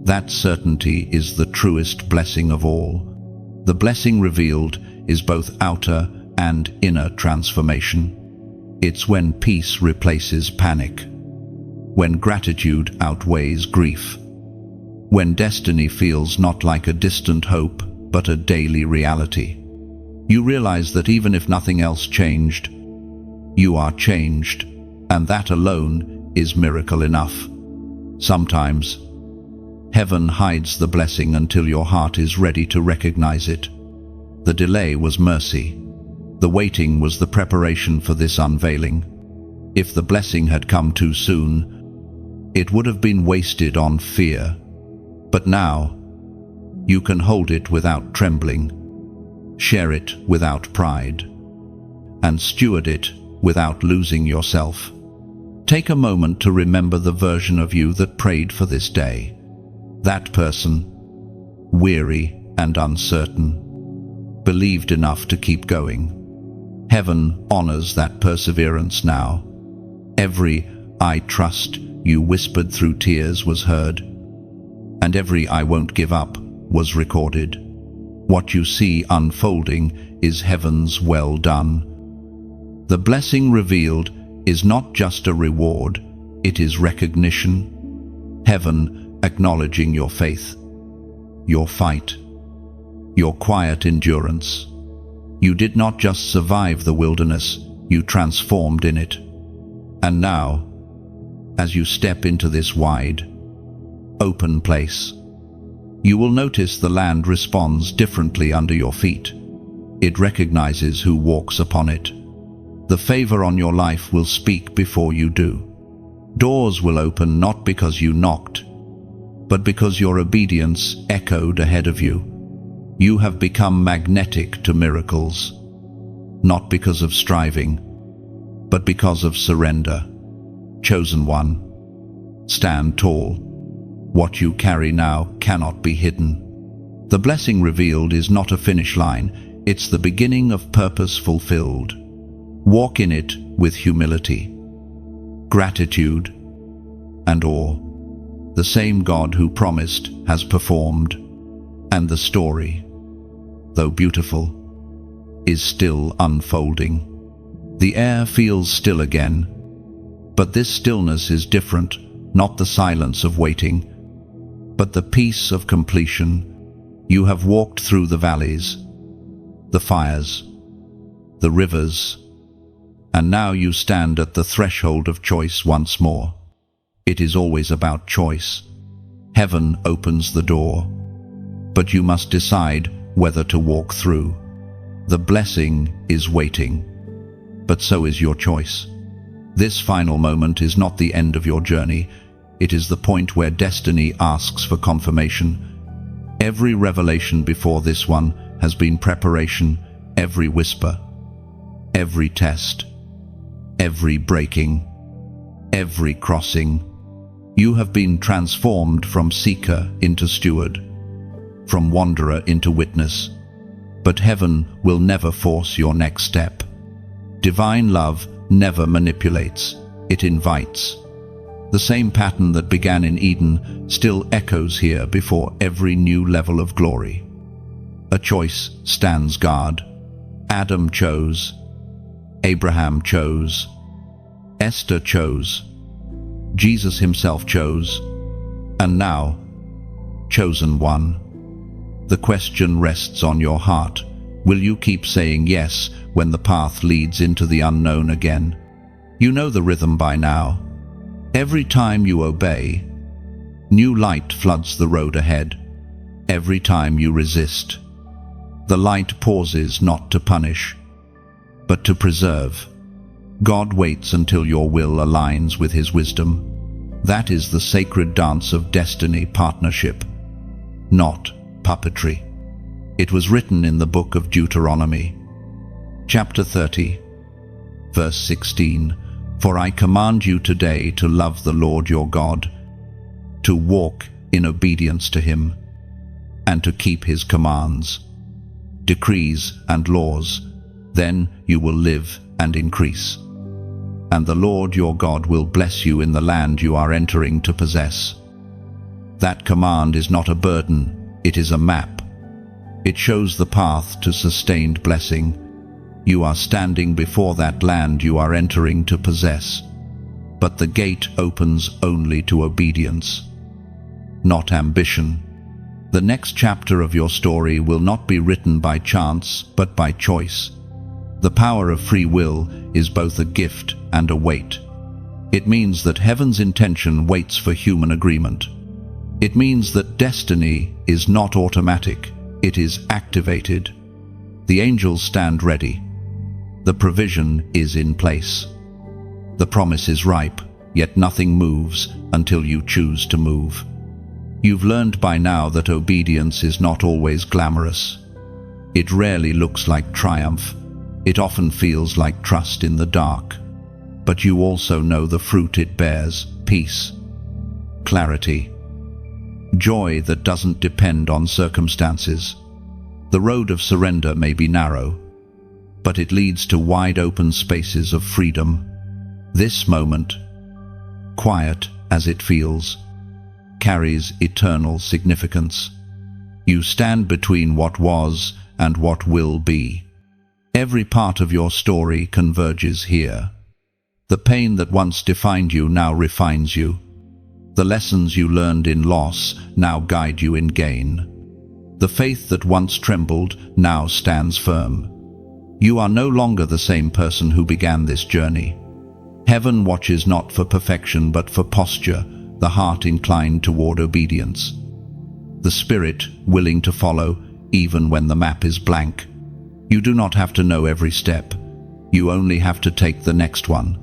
That certainty is the truest blessing of all. The blessing revealed is both outer and inner transformation. It's when peace replaces panic, when gratitude outweighs grief, when destiny feels not like a distant hope but a daily reality. You realize that even if nothing else changed, you are changed, and that alone is miracle enough. Sometimes, heaven hides the blessing until your heart is ready to recognize it. The delay was mercy. The waiting was the preparation for this unveiling. If the blessing had come too soon, it would have been wasted on fear. But now, you can hold it without trembling, share it without pride, and steward it without losing yourself. Take a moment to remember the version of you that prayed for this day. That person, weary and uncertain, believed enough to keep going. Heaven honors that perseverance now. Every "I trust you" whispered through tears was heard, and every "I won't give up" was recorded. What you see unfolding is heaven's well done. The blessing revealed is not just a reward, it is recognition. Heaven acknowledging your faith, your fight, your quiet endurance. You did not just survive the wilderness, you transformed in it. And now, as you step into this wide, open place, you will notice the land responds differently under your feet. It recognizes who walks upon it. The favor on your life will speak before you do. Doors will open not because you knocked, but because your obedience echoed ahead of you. You have become magnetic to miracles, not because of striving, but because of surrender. Chosen one, stand tall. What you carry now cannot be hidden. The blessing revealed is not a finish line, it's the beginning of purpose fulfilled. Walk in it with humility, gratitude, and awe. The same God who promised has performed, and the story, though beautiful, is still unfolding. The air feels still again, but this stillness is different, not the silence of waiting, but the peace of completion. You have walked through the valleys, the fires, the rivers, and now you stand at the threshold of choice once more. It is always about choice. Heaven opens the door, but you must decide whether to walk through. The blessing is waiting, but so is your choice. This final moment is not the end of your journey. It is the point where destiny asks for confirmation. Every revelation before this one has been preparation, every whisper, every test, every breaking, every crossing. You have been transformed from seeker into steward, from wanderer into witness. But heaven will never force your next step. Divine love never manipulates, it invites. The same pattern that began in Eden still echoes here before every new level of glory. A choice stands guard. Adam chose, Abraham chose, Esther chose, Jesus himself chose, and now, chosen one. The question rests on your heart. Will you keep saying yes when the path leads into the unknown again? You know the rhythm by now. Every time you obey, new light floods the road ahead. Every time you resist, the light pauses not to punish, but to preserve. God waits until your will aligns with His wisdom. That is the sacred dance of destiny partnership, not puppetry. It was written in the book of Deuteronomy, chapter 30, verse 16. For I command you today to love the Lord your God, to walk in obedience to Him, and to keep His commands, decrees, and laws. Then you will live and increase. And the Lord your God will bless you in the land you are entering to possess. That command is not a burden, it is a map. It shows the path to sustained blessing. You are standing before that land you are entering to possess. But the gate opens only to obedience, not ambition. The next chapter of your story will not be written by chance, but by choice. The power of free will is both a gift and a weight. It means that heaven's intention waits for human agreement. It means that destiny is not automatic, it is activated. The angels stand ready. The provision is in place. The promise is ripe, yet nothing moves until you choose to move. You've learned by now that obedience is not always glamorous. It rarely looks like triumph. It often feels like trust in the dark. But you also know the fruit it bears: peace, clarity, joy that doesn't depend on circumstances. The road of surrender may be narrow, but it leads to wide open spaces of freedom. This moment, quiet as it feels, carries eternal significance. You stand between what was and what will be. Every part of your story converges here. The pain that once defined you now refines you. The lessons you learned in loss now guide you in gain. The faith that once trembled now stands firm. You are no longer the same person who began this journey. Heaven watches not for perfection but for posture, the heart inclined toward obedience. The spirit willing to follow even when the map is blank. You do not have to know every step. You only have to take the next one.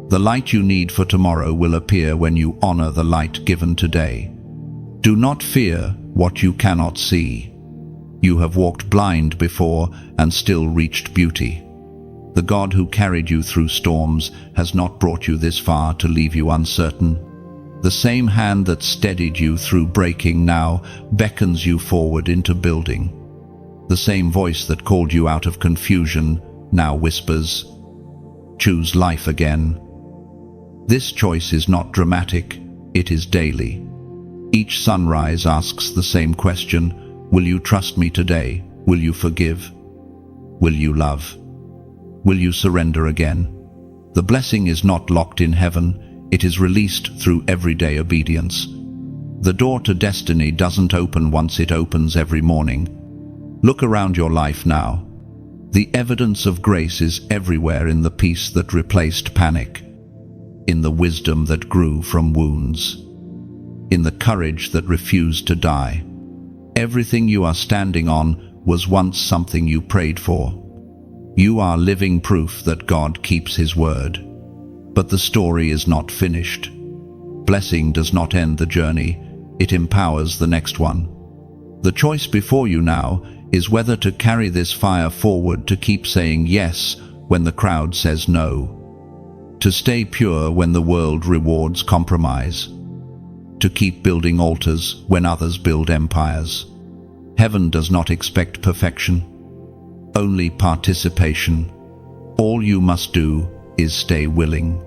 The light you need for tomorrow will appear when you honor the light given today. Do not fear what you cannot see. You have walked blind before and still reached beauty. The God who carried you through storms has not brought you this far to leave you uncertain. The same hand that steadied you through breaking now beckons you forward into building. The same voice that called you out of confusion now whispers, "Choose life again." This choice is not dramatic, it is daily. Each sunrise asks the same question: will you trust me today? Will you forgive? Will you love? Will you surrender again? The blessing is not locked in heaven, it is released through everyday obedience. The door to destiny doesn't open once, it opens every morning. Look around your life now. The evidence of grace is everywhere, in the peace that replaced panic, in the wisdom that grew from wounds, in the courage that refused to die. Everything you are standing on was once something you prayed for. You are living proof that God keeps His word. But the story is not finished. Blessing does not end the journey, it empowers the next one. The choice before you now is whether to carry this fire forward, to keep saying yes when the crowd says no, to stay pure when the world rewards compromise, to keep building altars when others build empires. Heaven does not expect perfection, only participation. All you must do is stay willing,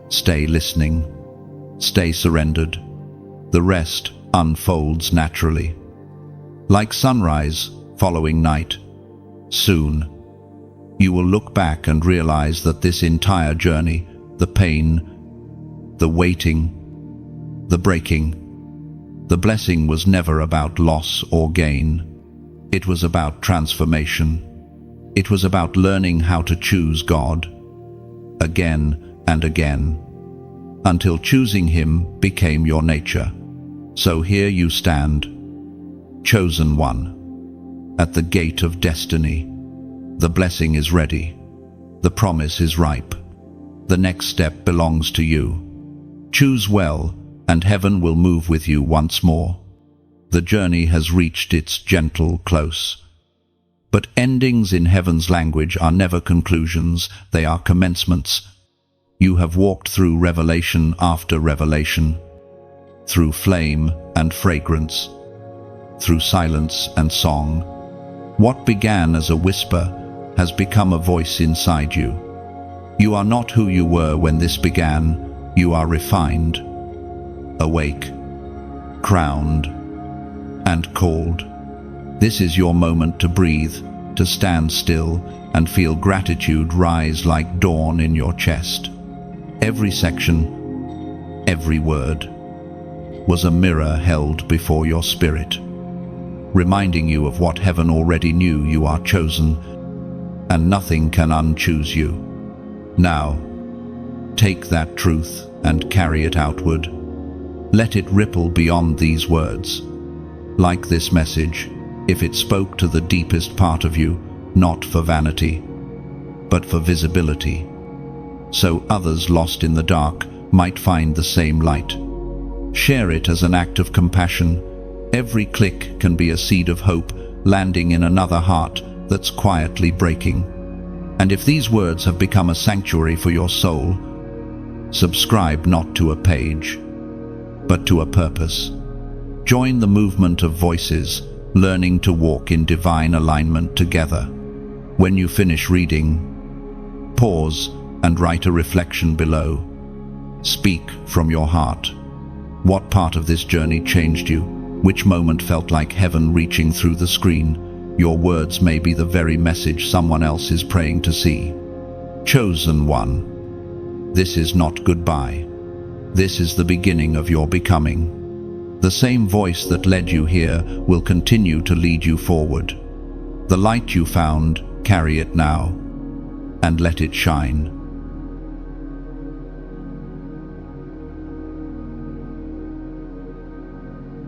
stay listening, stay surrendered. The rest unfolds naturally. Like sunrise following night, soon you will look back and realize that this entire journey, the pain, the waiting, the breaking, the blessing was never about loss or gain. It was about transformation. It was about learning how to choose God again and again, until choosing Him became your nature. So here you stand, chosen one, at the gate of destiny. The blessing is ready. The promise is ripe. The next step belongs to you. Choose well, and heaven will move with you once more. The journey has reached its gentle close. But endings in heaven's language are never conclusions, they are commencements. You have walked through revelation after revelation, through flame and fragrance, through silence and song. What began as a whisper has become a voice inside you. You are not who you were when this began. You are refined, awake, crowned, and called. This is your moment to breathe, to stand still and feel gratitude rise like dawn in your chest. Every section, every word, was a mirror held before your spirit, reminding you of what heaven already knew: you are chosen, and nothing can unchoose you. Now, take that truth and carry it outward. Let it ripple beyond these words. Like this message, if it spoke to the deepest part of you, not for vanity, but for visibility, so others lost in the dark might find the same light. Share it as an act of compassion. Every click can be a seed of hope landing in another heart that's quietly breaking. And if these words have become a sanctuary for your soul, subscribe not to a page, but to a purpose. Join the movement of voices, learning to walk in divine alignment together. When you finish reading, pause and write a reflection below. Speak from your heart. What part of this journey changed you? Which moment felt like heaven reaching through the screen? Your words may be the very message someone else is praying to see. Chosen one, this is not goodbye. This is the beginning of your becoming. The same voice that led you here will continue to lead you forward. The light you found, carry it now, and let it shine.